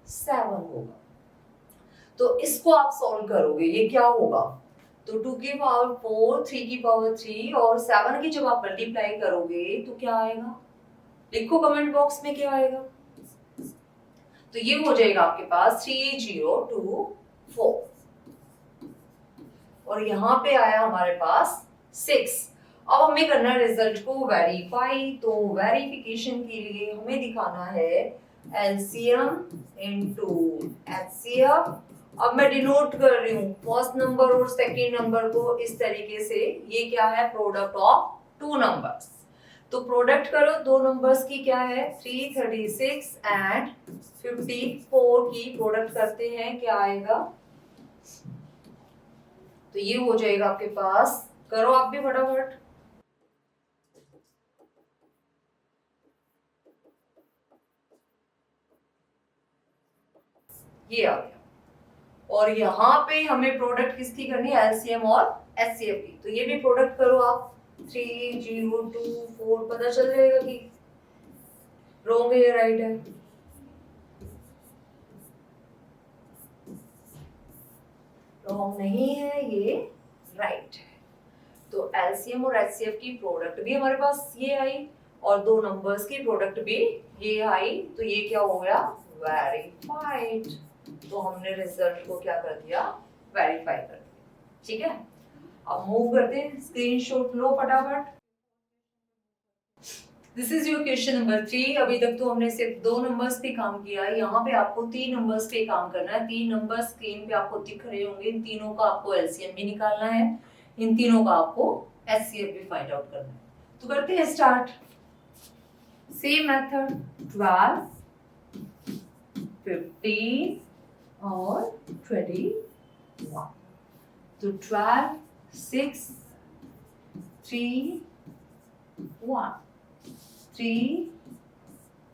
7 होगा। तो इसको आप सॉल्व करोगे, ये क्या होगा, तो 2 की पावर 4 3 की पावर 3 और 7 की जब आप मल्टीप्लाई करोगे तो क्या आएगा, लिखो कमेंट बॉक्स में क्या आएगा। तो ये हो जाएगा आपके पास 3024 और यहाँ पे आया हमारे पास 6। अब हमें करना है रिजल्ट को वेरीफाई। तो वेरिफिकेशन के लिए हमें दिखाना है एलसीएम इनटू एचसीएफ। अब मैं डिनोट कर रही हूँ फर्स्ट नंबर और सेकंड नंबर को इस तरीके से, ये क्या है, प्रोडक्ट ऑफ 2 नंबर्स। तो प्रोडक्ट करो 2 नंबर्स की, क्या है 336 एंड 54 की प्रोडक्ट करते हैं, क्या आएगा, तो ये हो जाएगा आपके पास, करो आप भी फटाफट। ये आ गया और यहाँ पे हमें प्रोडक्ट किसकी करनी है, एलसीएम और एचसीएफ की। तो ये भी प्रोडक्ट करो आप, 3024 पता चल जाएगा कि रॉन्ग है या राइट है। रॉन्ग नहीं है, ये राइट है। तो एलसीएम और एचसीएफ की प्रोडक्ट भी हमारे पास ये आई और दो नंबर्स की प्रोडक्ट भी ये आई, तो ये क्या हो गया, वेरीफाइड। तो हमने रिजल्ट को क्या कर दिया, वेरीफाई कर दिया। ठीक है, अब मूव करते हैं, स्क्रीनशॉट लो फटाफट। This is your question number 3। अभी तक तो हमने सिर्फ 2 नंबर्स पे काम किया है, यहाँ पे आपको 3 नंबर्स पे काम करना है। 3 नंबर स्क्रीन पे आपको दिख रहे होंगे, इन तीनों का आपको एलसीएम भी निकालना है, इन तीनों का आपको एचसीएफ भी फाइंड आउट करना है। तो करते हैं स्टार्ट। सेम मेथड, 12, 15 और 21। तो 12, 6, 3, 1, 3,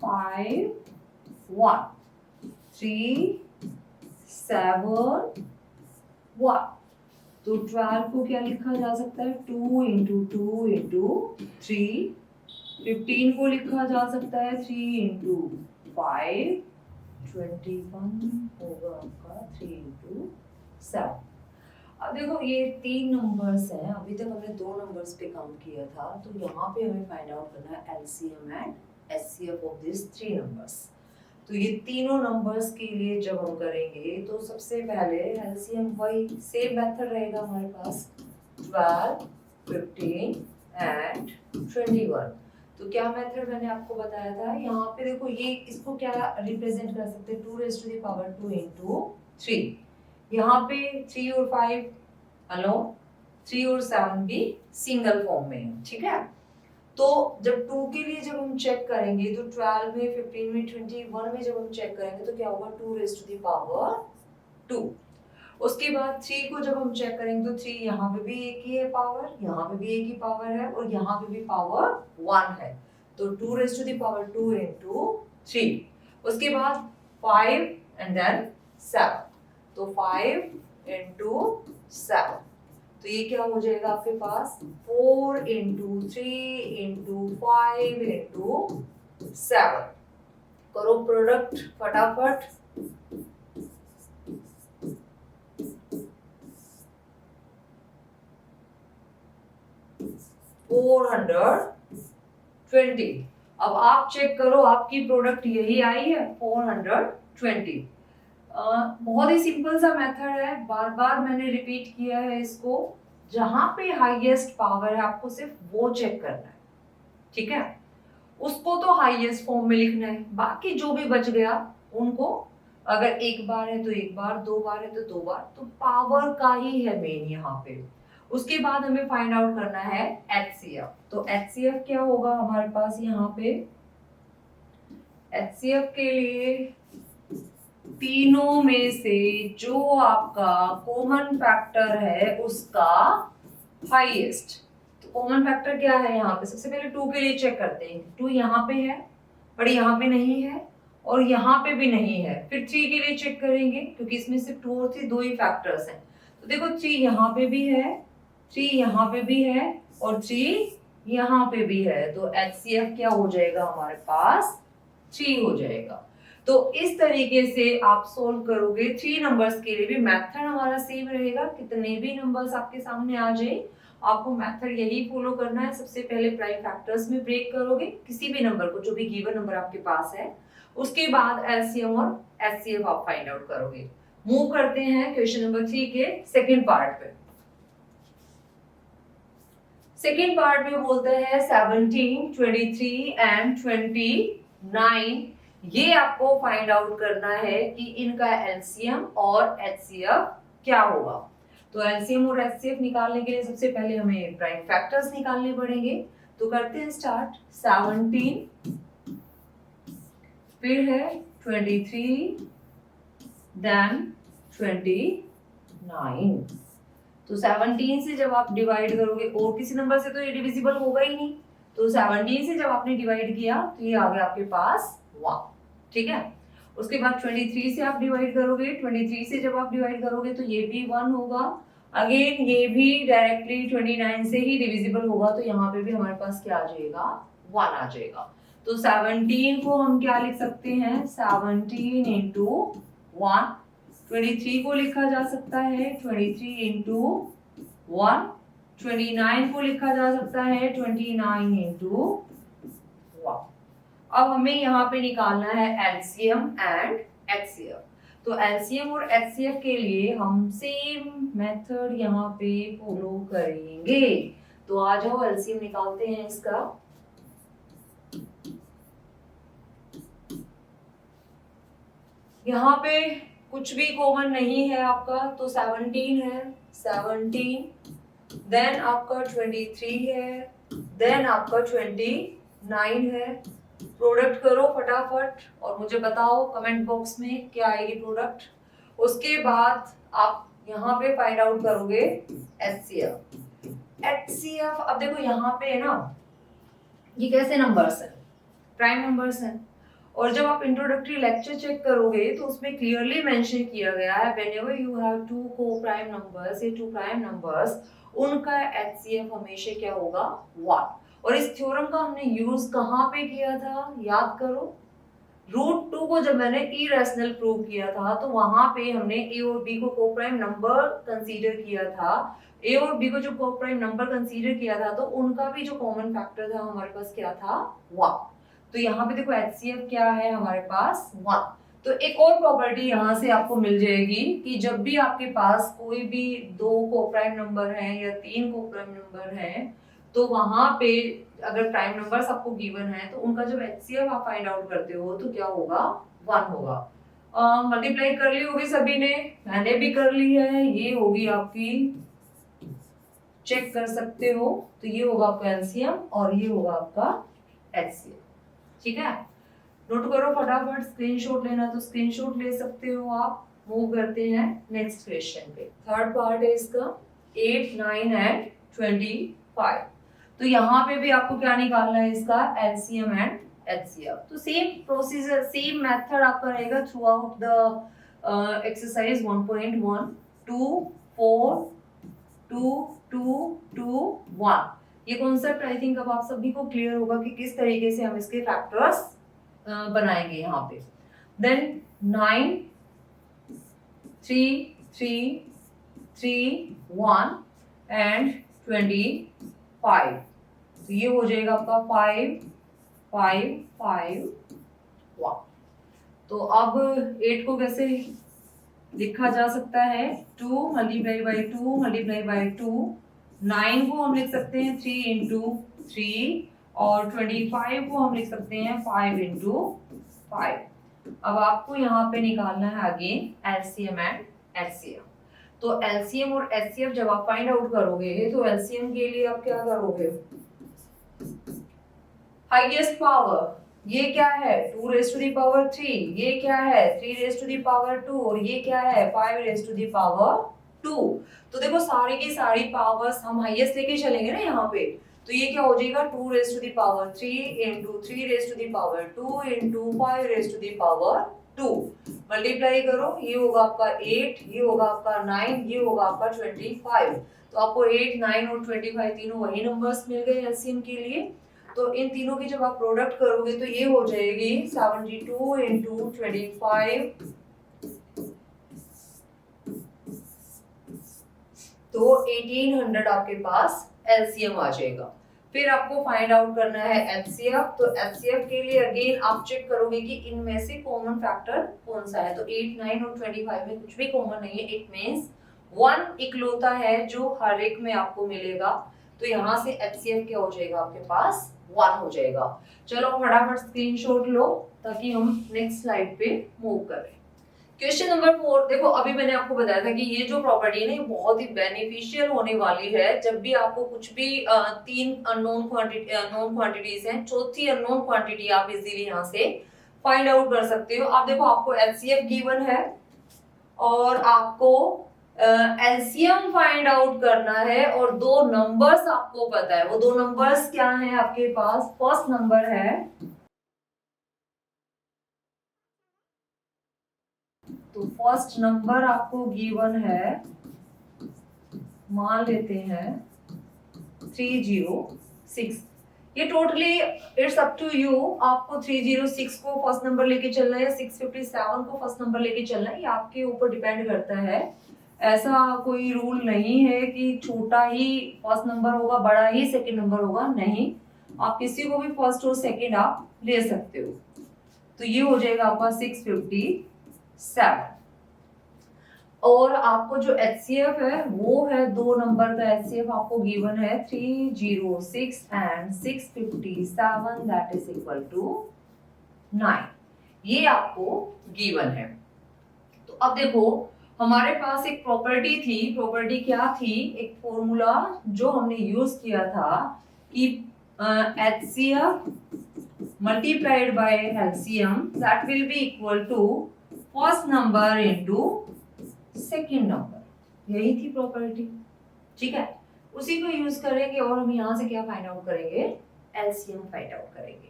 5, 1, 3, 7, 1। तो 12 को क्या लिखा जा सकता है, 2 into 2 into 3। 15 को लिखा जा सकता है 3 into 5। 21 होगा आपका 3 into 7। अब देखो ये 3 नंबर्स हैं, अभी तक हमने 2 नंबर्स पे काम किया था, तो यहाँ पे हमें फाइंड आउट करना है LCM and HCF of this 3 numbers. तो ये तीनों नंबर्स के लिए जब हम करेंगे तो सबसे पहले एलसीएम वही सेम मेथड रहेगा हमारे पास, 12, 15 एंड 21। तो क्या मेथड मैंने आपको बताया था, यहाँ पे देखो ये इसको क्या रिप्रेजेंट कर सकते हैं, 2 raised to the power 2 into 3। यहाँ पे 3 और 5 अलोन, 3 और 7 भी सिंगल फॉर्म में है। ठीक है, तो जब 2 के लिए जब हम चेक करेंगे तो 12 में, 15 में, 21 में जब हम चेक करेंगे तो क्या होगा, 2 raised to the power 2। उसके बाद 3 को जब हम चेक करेंगे तो 3 यहाँ पे भी एक ही है पावर, यहाँ पे भी एक ही पावर है और यहाँ पे भी पावर 1 है। तो 2 raised to the power 2 into 3। उसके बाद 5 and then 7। तो 5 into 7, तो ये क्या हो जाएगा आपके पास, 4 into 3 into 5 into 7। करो प्रोडक्ट फटाफट। 420। अब आप चेक करो, आपकी प्रोडक्ट यही आई है 420। बहुत ही सिंपल सा मेथड है, बार बार मैंने रिपीट किया है इसको। जहां पे हाईएस्ट पावर है आपको सिर्फ वो चेक करना है। ठीक है, उसको तो हाईएस्ट फॉर्म में लिखना है, बाकी जो भी बच गया उनको अगर एक बार है तो एक बार, 2 बार है तो 2 बार, तो पावर का ही है मेन यहाँ पे। उसके बाद हमें फाइंड आउट करना है एचसीएफ। तो एचसीएफ क्या होगा हमारे पास यहाँ पे, एचसीएफ के लिए तीनों में से जो आपका कॉमन फैक्टर है उसका हाईएस्ट। तो कॉमन फैक्टर क्या है यहाँ पे, सबसे पहले 2 के लिए चेक करते हैं। 2 यहाँ पे है पर यहाँ पे नहीं है और यहाँ पे भी नहीं है। फिर 3 के लिए चेक करेंगे क्योंकि इसमें सिर्फ 2 और 3 दो ही फैक्टर्स हैं। तो देखो 3 यहाँ पे भी है, 3 यहाँ पे भी है और 3 यहाँ पे भी है। तो एचसीएफ क्या हो जाएगा हमारे पास, 3 हो जाएगा। तो इस तरीके से आप सोल्व करोगे 3 नंबर्स के लिए भी। मेथड हमारा सेम रहेगा, कितने भी नंबर्स आपके सामने आ जाए आपको मेथड यही फॉलो करना है। सबसे पहले प्राइम फैक्टर्स में ब्रेक करोगे किसी भी नंबर को, जो भी गिवन नंबर आपके पास है, उसके बाद एलसीएम और एचसीएफ आप फाइंड आउट करोगे। मूव करते हैं क्वेश्चन नंबर 3 के सेकंड पार्ट पे। सेकंड पार्ट में बोलते हैं 17, 23 एंड 29। ये आपको फाइंड आउट करना है कि इनका एलसीएम और एचसीएफ क्या होगा। तो एलसीएम और एचसीएफ निकालने के लिए सबसे पहले हमें प्राइम फैक्टर्स निकालने पड़ेंगे। तो करते हैं स्टार्ट। 17, फिर है 23, देन 29। तो 17 से जब आप डिवाइड करोगे, और किसी नंबर से तो ये डिविजिबल होगा ही नहीं, तो 17 से जब आपने डिवाइड किया तो ये आ गया आपके पास 1। ठीक है, उसके बाद 23 से आप डिवाइड करोगे, 23 से जब आप डिवाइड करोगे तो ये भी 1 होगा। अगेन ये भी डायरेक्टली 29 से ही डिविजिबल होगा, तो यहाँ पे भी हमारे पास क्या आ जाएगा, 1 आ जाएगा। तो 17 को हम क्या लिख सकते हैं, 17 into 1, 23 को लिखा जा सकता है 23 इंटू 1, 29 को लिखा जा सकता है 29 इंटू 1। अब हमें यहाँ पे निकालना है एलसीएम एंड एचसीएफ। तो एलसीएम और एचसीएफ के लिए हम सेम मेथड यहाँ पे फॉलो करेंगे। तो आ जाओ एलसीएम निकालते हैं इसका। यहाँ पे कुछ भी कॉमन नहीं है आपका, तो 17 है, 17, देन आपका 23 है, देन आपका 29 है। प्रोडक्ट करो फटाफट और मुझे बताओ कमेंट बॉक्स में क्या आएगी प्रोडक्ट। उसके बाद आप यहाँ पे फाइंड आउट करोगे एचसीएफ। एचसीएफ अब देखो यहाँ पे है ना, ये कैसे नंबर्स है, प्राइम नंबर्स हैं। और जब आप इंट्रोडक्टरी लेक्चर चेक करोगे तो उसमें क्लियरली मेंशन किया गया है whenever you have two co-prime numbers या टू प्राइम नंबर्स, उनका एचसीएफ हमेशा क्या होगा, 1। और इस थ्योरम का हमने यूज कहाँ पे किया था, याद करो। √2 को जब मैंने इरेशनल प्रूव किया था तो वहां पे हमने ए और बी को को-प्राइम नंबर कंसीडर किया था। ए और बी को जो को-प्राइम नंबर कंसीडर किया था तो उनका भी जो कॉमन फैक्टर था हमारे पास क्या था, 1। तो यहाँ पे देखो एचसीएफ क्या है हमारे पास, 1। तो एक और प्रॉपर्टी यहाँ से आपको मिल जाएगी कि जब भी आपके पास कोई भी 2 को-प्राइम नंबर है या 3 को-प्राइम नंबर है तो वहां पे अगर प्राइम नंबर्स आपको गिवन है तो उनका जब एचसीएफ आप फाइंड आउट करते हो तो क्या होगा, 1 होगा। मल्टीप्लाई कर ली होगी सभी ने, मैंने भी कर ली है, ये होगी आपकी, चेक कर सकते हो। तो ये होगा आपका एलसीएम और ये होगा आपका एचसीएफ। ठीक है, नोट करो फटाफट, स्क्रीनशॉट लेना तो स्क्रीनशॉट ले सकते हो आप। मूव करते हैं नेक्स्ट क्वेश्चन पे। थर्ड पार्ट है इसका 8, 9 एंड 25। तो यहाँ पे भी आपको क्या निकालना है, इसका एलसीएम एंड एचसीएफ। तो सेम प्रोसीजर, सेम मेथड आपका रहेगा थ्रू आउट द एक्सरसाइज 1.1, 2, 4, 2, 2, 2, 1। ये कॉन्सेप्ट आई थिंक अब आप सभी को क्लियर होगा कि किस तरीके से हम इसके फैक्टर्स बनाएंगे यहाँ पे। Then 9, 3, 3, 3, 1 and 25। तो ये हो जाएगा आपका 5, 5, 5, 1। तो अब 8 को कैसे लिखा जा सकता है, 2 मल्टीप्लाई बाई 2 मल्टीप्लाई बाई 2। 9 को हम लिख सकते हैं 3 इंटू 3 और 25 को हम लिख सकते हैं 5 इंटू 5। अब आपको यहाँ पे निकालना है अगेन एलसीएम एंड एचसीएफ। तो एलसीएम और एचसीएफ जब आप फाइंड आउट करोगे तो एलसीएम के लिए आप क्या करोगे, हाईएस्ट पावर, ये क्या है 2 रेज़ टू द पावर 3, ये क्या है 3 रेज़ टू द पावर 2 और ये क्या है 5 रेज़ टू द पावर 2। तो देखो सारी की सारी पावर्स हम हाईएस्ट लेके चलेंगे ना यहाँ पे, तो ये क्या हो जाएगा 2 raise to the power 3 into 3 raise to the power 2 into 5 raise to the power 2। Multiply करो, ये होगा आपका 8, ये होगा आपका 9, ये होगा आपका 25। तो आपको 8, 9 और 25 तीनों वही नंबर्स मिल गए एलसीएम के लिए। तो इन तीनों की जब आप प्रोडक्ट करोगे तो ये हो जाएगी 72 इंटू 25। तो 1800 आपके पास एलसीएम आ जाएगा। फिर आपको फाइंड आउट करना है एचसीएफ। तो एचसीएफ के लिए अगेन आप चेक करोगे कि इनमें से कॉमन फैक्टर कौन सा है। तो 8, 9 और 25 में कुछ भी कॉमन नहीं है। इट मींस 1 इकलौता है जो हर एक में आपको मिलेगा। तो यहाँ से एचसीएफ क्या हो जाएगा आपके पास, 1 हो जाएगा। चलो फटाफट स्क्रीनशॉट लो ताकि हम नेक्स्ट स्लाइड पे मूव करें। क्वेश्चन नंबर 4 देखो, अभी मैंने आपको बताया था कि ये जो प्रॉपर्टी है ना ये बहुत ही बेनिफिशियल होने वाली है जब भी आपको कुछ भी 3 अननोन क्वांटिटीज हैं, चौथी अननोन क्वांटिटी आप इजीली यहाँ से फाइंड आउट कर सकते हो। आप देखो आपको एचसीएफ गिवन है और आपको एलसीएम फाइंड आउट करना है और 2 नंबर्स आपको पता है। वो 2 नंबर्स क्या हैं आपके पास, फर्स्ट नंबर है, तो फर्स्ट नंबर आपको गिवन है, मान लेते हैं 306। ये totally it's up to you, आपको 306 को फर्स्ट नंबर लेके चलना है या 657 को फर्स्ट नंबर लेके चलना है, ये आपके ऊपर डिपेंड करता है। ऐसा कोई रूल नहीं है कि छोटा ही फर्स्ट नंबर होगा, बड़ा ही सेकंड नंबर होगा, नहीं, आप किसी को भी फर्स्ट और सेकंड आप ले सकते हो। तो ये हो जाएगा आपका 657। और आपको जो HCF है वो है 2 नंबर का HCF आपको गिवन है 306 and 657 that is equal to 9, ये आपको गिवन है। तो अब देखो हमारे पास एक प्रॉपर्टी थी, प्रॉपर्टी क्या थी, एक फॉर्मूला जो हमने यूज किया था कि HCF multiplied by LCM that will be equal to first number into second number, यही थी प्रॉपर्टी, ठीक है। उसी को यूज करेंगे और हम यहाँ से क्या फाइंड आउट करेंगे, एलसीएम फाइंड आउट करेंगे।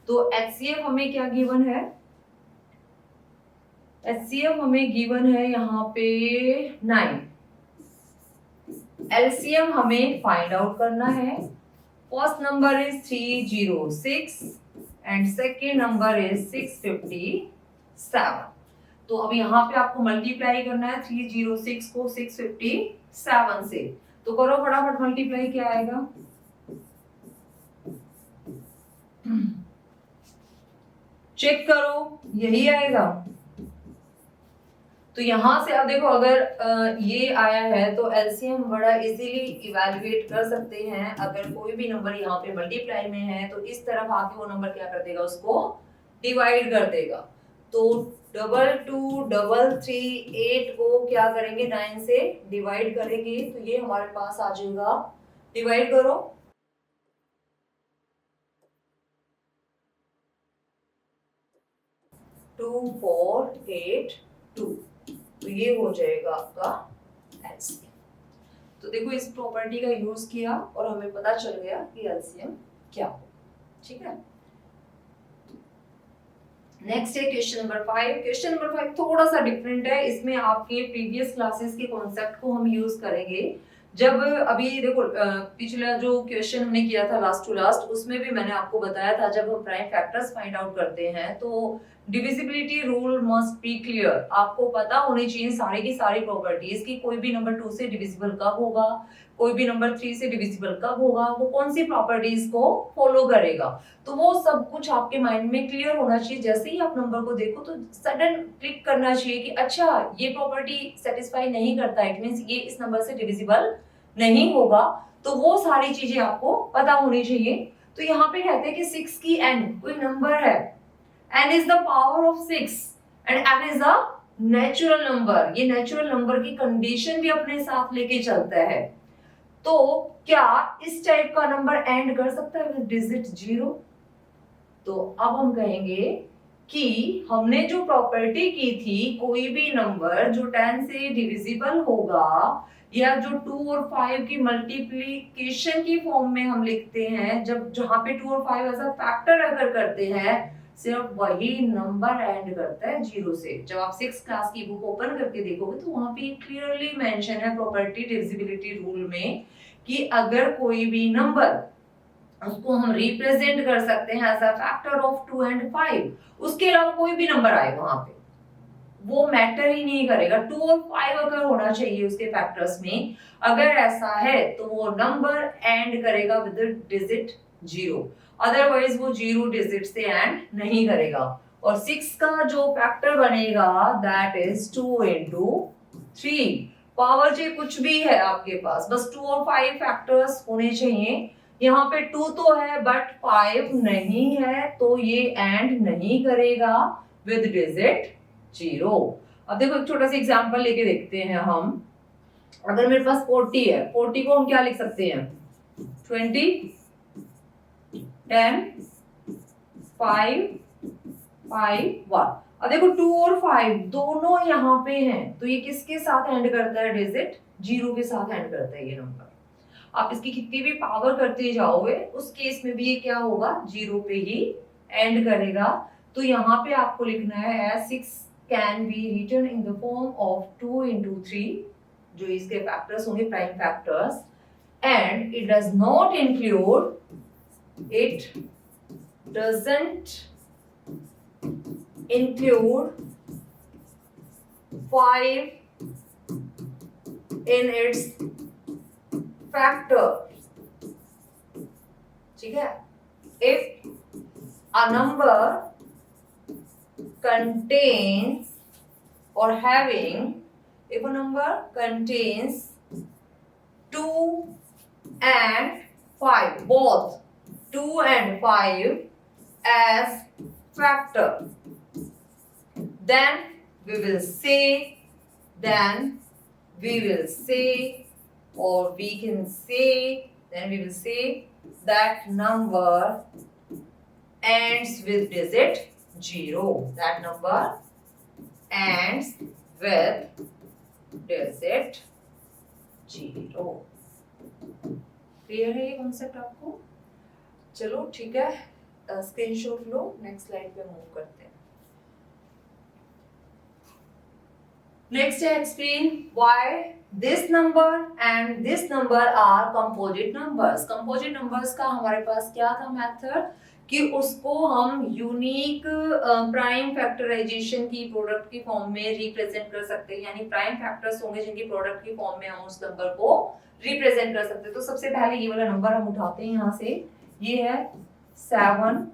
तो एचसीएफ हमें क्या गिवन है, एचसीएफ हमें गिवन है यहाँ पे 9, एलसीएम हमें फाइंड आउट करना है। First number is 306 and second number is 657। तो अब यहाँ पे आपको मल्टीप्लाई करना है 306 को 657 से, तो करो फटाफट मल्टीप्लाई, क्या आएगा, चेक करो, यही आएगा। तो यहां से अब देखो अगर ये आया है तो एलसीएम बड़ा इजीली इवैल्यूएट कर सकते हैं। अगर कोई भी नंबर यहाँ पे मल्टीप्लाई में है तो इस तरफ आके वो नंबर क्या कर देगा, उसको डिवाइड कर देगा। तो 223338 को क्या करेंगे, 9 से डिवाइड करेंगे, तो ये हमारे पास आ जाएगा, डिवाइड करो, टू 4 8 2, तो ये हो जाएगा आपका एलसीएम। तो देखो इस प्रॉपर्टी का यूज किया और हमें पता चल गया कि एलसीएम क्या हो, ठीक है। नेक्स्ट है क्वेश्चन नंबर 5। क्वेश्चन नंबर 5 थोड़ा सा डिफरेंट है, इसमें आपके प्रीवियस क्लासेस के कॉन्सेप्ट को हम यूज करेंगे। जब अभी देखो पिछला जो क्वेश्चन हमने किया था लास्ट टू लास्ट, उसमें भी मैंने आपको बताया था जब हम प्राइम फैक्टर्स फाइंड आउट करते हैं तो divisibility rule must be clear. आपको पता होनी चाहिए सारी की सारी प्रॉपर्टीज की, कोई भी नंबर 2 से डिविजिबल कब होगा, कोई भी नंबर 3 से डिविजिबल कब होगा, वो कौन सी प्रॉपर्टीज को फॉलो करेगा, तो वो सब कुछ आपके माइंड में क्लियर होना चाहिए। जैसे ही आप नंबर को देखो तो सडन क्लिक करना चाहिए कि अच्छा ये प्रॉपर्टी सेटिस्फाई नहीं करता, इट मींस ये इस नंबर से डिविजिबल नहीं होगा, तो वो सारी चीजें आपको पता होनी चाहिए। तो यहाँ पे कहते हैं कि 6 की n कोई नंबर है, n is the power of 6 and n is a natural number, ये नेचुरल नंबर की कंडीशन भी अपने साथ लेके चलता है। तो क्या इस टाइप का नंबर एंड कर सकता है विद डिजिट 0? तो अब हम कहेंगे कि हमने जो प्रॉपर्टी की थी, कोई भी नंबर जो 10 से डिविजिबल होगा या जो 2 और 5 की मल्टीप्लिकेशन की फॉर्म में हम लिखते हैं, जब जहां पे 2 और 5 एज अ फैक्टर अगर करते हैं, सिर्फ वही नंबर एंड करता है 0 से। जब आप 6 क्लास की बुक ओपन करके देखोगे तो वहां पे क्लियरली मेंशन है प्रॉपर्टी डिविजिबिलिटी रूल में कि अगर कोई भी नंबर उसको हम रिप्रेजेंट कर सकते हैं as a factor of 2 and 5, उसके अलावा कोई भी नंबर आए वहां पे वो मैटर ही नहीं करेगा। 2 और 5 अगर होना चाहिए उसके फैक्टर्स में, अगर ऐसा है तो वो नंबर एंड करेगा विद डिजिट 0, अदरवाइज वो 0 डिजिट से एंड नहीं करेगा। और 6 का जो फैक्टर बनेगा दैट इज 2 into 3, पावर जे कुछ भी है आपके पास, बस 2 और 5 फैक्टर्स होने चाहिए। यहाँ पे 2 तो है बट 5 नहीं है, तो ये एंड नहीं करेगा विद डिजिट 0। अब देखो एक छोटा सा एग्जांपल लेके देखते हैं हम। अगर मेरे पास 40 है, 40 को हम क्या लिख सकते हैं, 20 10 5 5 1। अब देखो 2 और 5 दोनों यहाँ पे हैं, तो ये किसके साथ एंड करता है, डिजिट 0 के साथ एंड करता है ये नंबर। आप इसकी कितनी भी पावर करते जाओगे उस केस में भी ये क्या होगा, 0 पे ही एंड करेगा। तो यहाँ पे आपको लिखना है as 6 can be written in the form of 2 into 3, जो इसके फैक्टर्स होंगे prime factors, and it does not include it doesn't include 5 in its factor. ठीक है, if a number contains or having, if a number contains 2 and 5, both 2 and 5 as factor, then we will say, or we can say, then we will say that number ends with digit 0. That number ends with digit 0. Clear है ये concept आपको? चलो ठीक है, screenshot लो, next slide पे move करते हैं. Next, I explain why this number and this number are composite numbers. Composite numbers का हमारे पास क्या था मेथड कि उसको हम यूनिक प्राइम फैक्टराइजेशन की प्रोडक्ट की फॉर्म में रिप्रेजेंट कर सकते हैं, यानी प्राइम फैक्टर्स होंगे जिनकी प्रोडक्ट की फॉर्म में हम उस नंबर को रिप्रेजेंट कर सकते हैं. तो सबसे पहले ये वाला नंबर हम उठाते हैं यहाँ से, ये है 7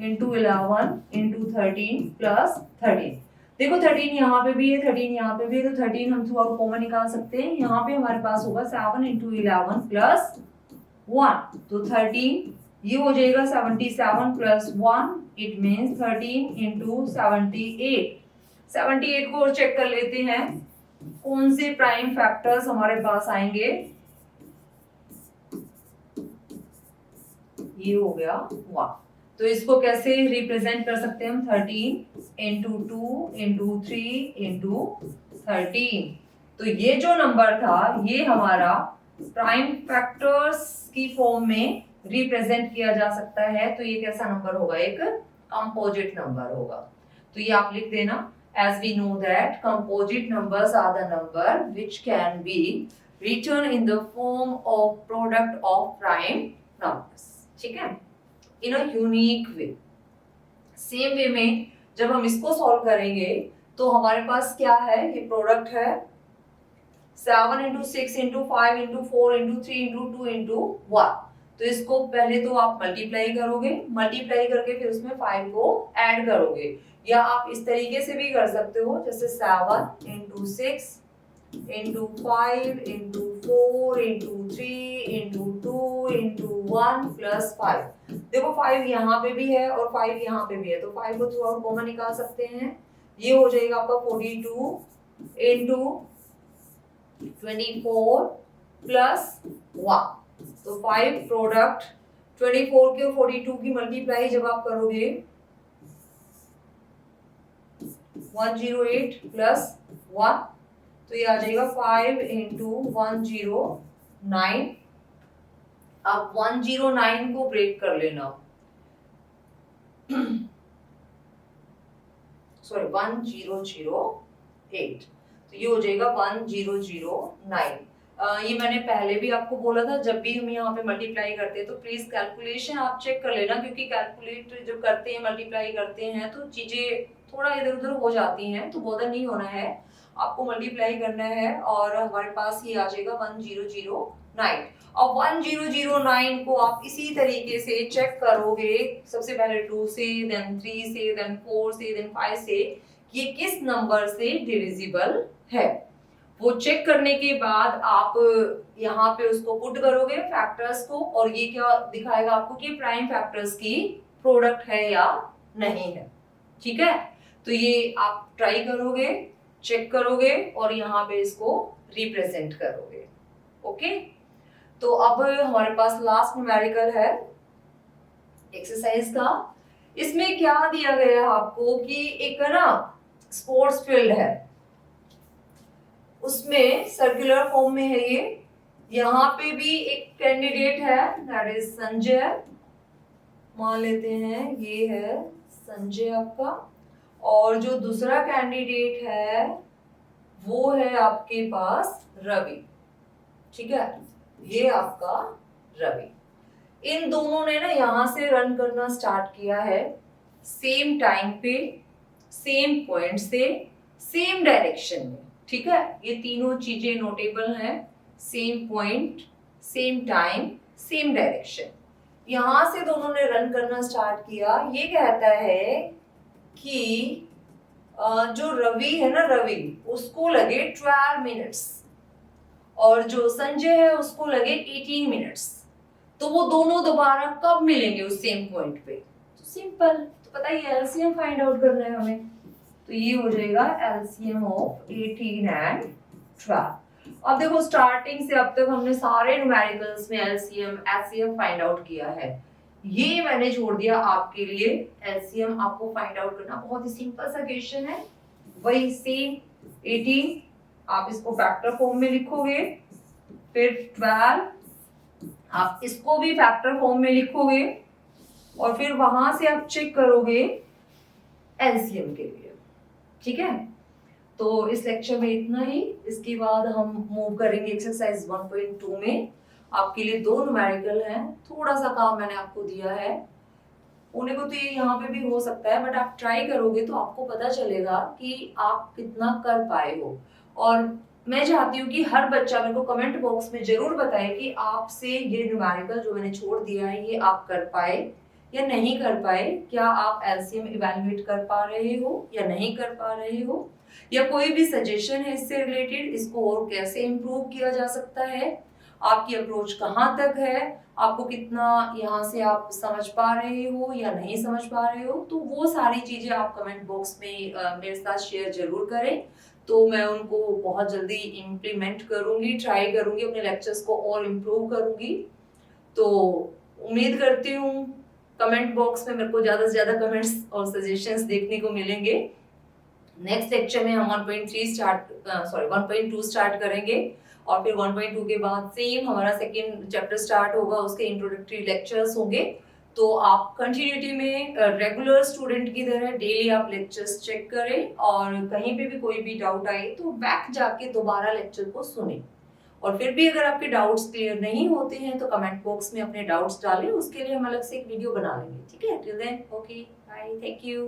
into 11 into 13 plus 13. देखो 13 यहाँ पे भी है, 13 यहाँ पे भी है, तो 13 हम थ्रू आउट कॉमन निकाल सकते हैं. यहाँ पे हमारे पास होगा 7 into 11 plus 1, तो 13 ये हो जाएगा 77 plus 1, इट मीन्स 13 into 78. 78 को और चेक कर लेते हैं कौन से प्राइम फैक्टर्स हमारे पास आएंगे. ये हो गया 1, तो इसको कैसे रिप्रेजेंट कर सकते हैं हम, 13 into 2 into 3 into 13. तो ये जो नंबर था ये हमारा प्राइम फैक्टर्स की फॉर्म में रिप्रेजेंट किया जा सकता है. तो ये कैसा नंबर होगा, एक कंपोजिट नंबर होगा. तो ये आप लिख देना, as we know that composite numbers are the number which can be written in the form of product of prime numbers. ठीक है, इन a unique way. Same way में जब हम इसको सॉल्व करेंगे तो हमारे पास क्या है, ये प्रोडक्ट है 7 into 6 into 5 into 4 into 3 into 2 into 1. तो इसको पहले तो आप मल्टीप्लाई करोगे, मल्टीप्लाई करके फिर उसमें 5 को ऐड करोगे, या आप इस तरीके से भी कर सकते हो जैसे 7 into 6 into 5 into 4 into 3 into 2 into 1 plus 5. देखो 5 यहाँ पे भी है और 5 यहाँ पे भी है, तो 5 को थ्रू आउट कॉमन निकाल सकते हैं. ये हो जाएगा आपका 42 into 24 plus 1. तो 5 प्रोडक्ट 24 के 42 की मल्टीप्लाई जब आप करोगे 108 plus 1, तो ये आ जाएगा 5 into 109. अब 109 को ब्रेक कर लेना, सॉरी 1008, तो ये हो जाएगा 1009. ये मैंने पहले भी आपको बोला था, जब भी हम यहाँ पे मल्टीप्लाई करते हैं तो प्लीज कैलकुलेशन आप चेक कर लेना, क्योंकि कैलकुलेट जब करते हैं मल्टीप्लाई करते हैं तो चीजें थोड़ा इधर उधर हो जाती हैं, तो बॉदर नहीं होना है, आपको मल्टीप्लाई करना है और हमारे पास ये आ जाएगा 1009. और 1009 को आप इसी तरीके से चेक करोगे, सबसे पहले 2 से, देन 3 से, देन 4 से, देन 5 से, ये किस नंबर से डिविजिबल है. वो चेक करने के बाद आप यहाँ पे उसको पुट करोगे फैक्टर्स को, और ये क्या दिखाएगा आपको कि प्राइम फैक्टर्स की प्रोडक्ट है या नहीं है. ठीक है, तो ये आप ट्राई करोगे, चेक करोगे और यहाँ पे इसको रिप्रेजेंट करोगे. ओके, तो अब हमारे पास लास्ट न्यूमेरिकल है एक्सरसाइज का. इसमें क्या दिया गया है आपको कि एक ना स्पोर्ट्स फील्ड है, उसमें सर्कुलर फॉर्म में है ये. यहाँ पे भी एक कैंडिडेट है, दैट इज संजय, मान लेते हैं ये है संजय आपका, और जो दूसरा कैंडिडेट है वो है आपके पास रवि. ठीक है, ये आपका रवि. इन दोनों ने ना यहाँ से रन करना स्टार्ट किया है, सेम टाइम पे, सेम पॉइंट से, सेम डायरेक्शन में। ठीक है, ये तीनों चीजें नोटेबल हैं, same point, same time, same direction. यहां से दोनों ने रन करना स्टार्ट किया। ये कहता है कि जो रवि है ना, रवि उसको लगे 12 मिनट्स और जो संजय है उसको लगे 18 मिनट्स। तो वो दोनों दोबारा कब मिलेंगे उस सेम पॉइंट पे? तो सिंपल, तो पता ही है, एलसीएम फाइंड आउट करना है हमें। तो ये हो जाएगा एलसीएम ऑफ 18 एंड 12। अब देखो, स्टार्टिंग से अब तक हमने सारे न्यूमेरिकल्स में एलसीएम एचसीएफ फाइंड आउट किया है। ये मैंने छोड़ दिया आपके लिए, एलसीएम आपको फाइंड आउट करना बहुत ही सिंपल सा क्वेश्चन है। वही सेम 18 आप इसको फैक्टर फॉर्म में लिखोगे, फिर 12 आप इसको भी फैक्टर फॉर्म में लिखोगे, और फिर वहां से आप चेक करोगे एलसीएम के लिए। ठीक है, तो इस लेक्चर में इतना ही। इसके बाद हम मूव करेंगे एक्सरसाइज 1.2 में। आपके लिए 2 न्यूमेरिकल हैं, थोड़ा सा काम मैंने आपको दिया है। होने को तो ये यहाँ पे भी हो सकता है, बट आप ट्राई करोगे तो आपको पता चलेगा कि आप कितना कर पाए हो। और मैं चाहती हूँ कि हर बच्चा मेरे को कमेंट बॉक्स में जरूर बताए कि आपसे ये न्यूमेरिकल जो मैंने छोड़ दिया है ये आप कर पाए या नहीं कर पाए। क्या आप एलसीएम इवैल्यूएट कर पा रहे हो या नहीं कर पा रहे हो, या कोई भी सजेशन है इससे रिलेटेड, इसको और कैसे इम्प्रूव किया जा सकता है, आपकी अप्रोच कहाँ तक है, आपको कितना यहाँ से आप समझ पा रहे हो या नहीं समझ पा रहे हो। तो वो सारी चीजें आप कमेंट बॉक्स में मेरे साथ शेयर जरूर करें, तो मैं उनको बहुत जल्दी इम्प्लीमेंट करूंगी, ट्राई करूंगी, अपने लेक्चर्स को और इम्प्रूव करूंगी। तो उम्मीद करती हूँ कमेंट बॉक्स में मेरे को ज्यादा से ज्यादा कमेंट्स और सजेशंस देखने को मिलेंगे। नेक्स्ट लेक्चर में हम 1.2 स्टार्ट करेंगे, और फिर 1.2 के बाद सेम हमारा सेकेंड चैप्टर स्टार्ट होगा, उसके इंट्रोडक्टरी लेक्चर्स होंगे। तो आप कंटिन्यूटी में रेगुलर स्टूडेंट की तरह डेली आप लेक्चर्स चेक करें, और कहीं पे भी कोई भी डाउट आए तो बैक जाके दोबारा लेक्चर को सुने। और फिर भी अगर आपके डाउट्स क्लियर नहीं होते हैं तो कमेंट बॉक्स में अपने डाउट्स डालें, उसके लिए हम अलग से एक वीडियो बना लेंगे। ठीक है, till then okay bye, thank you.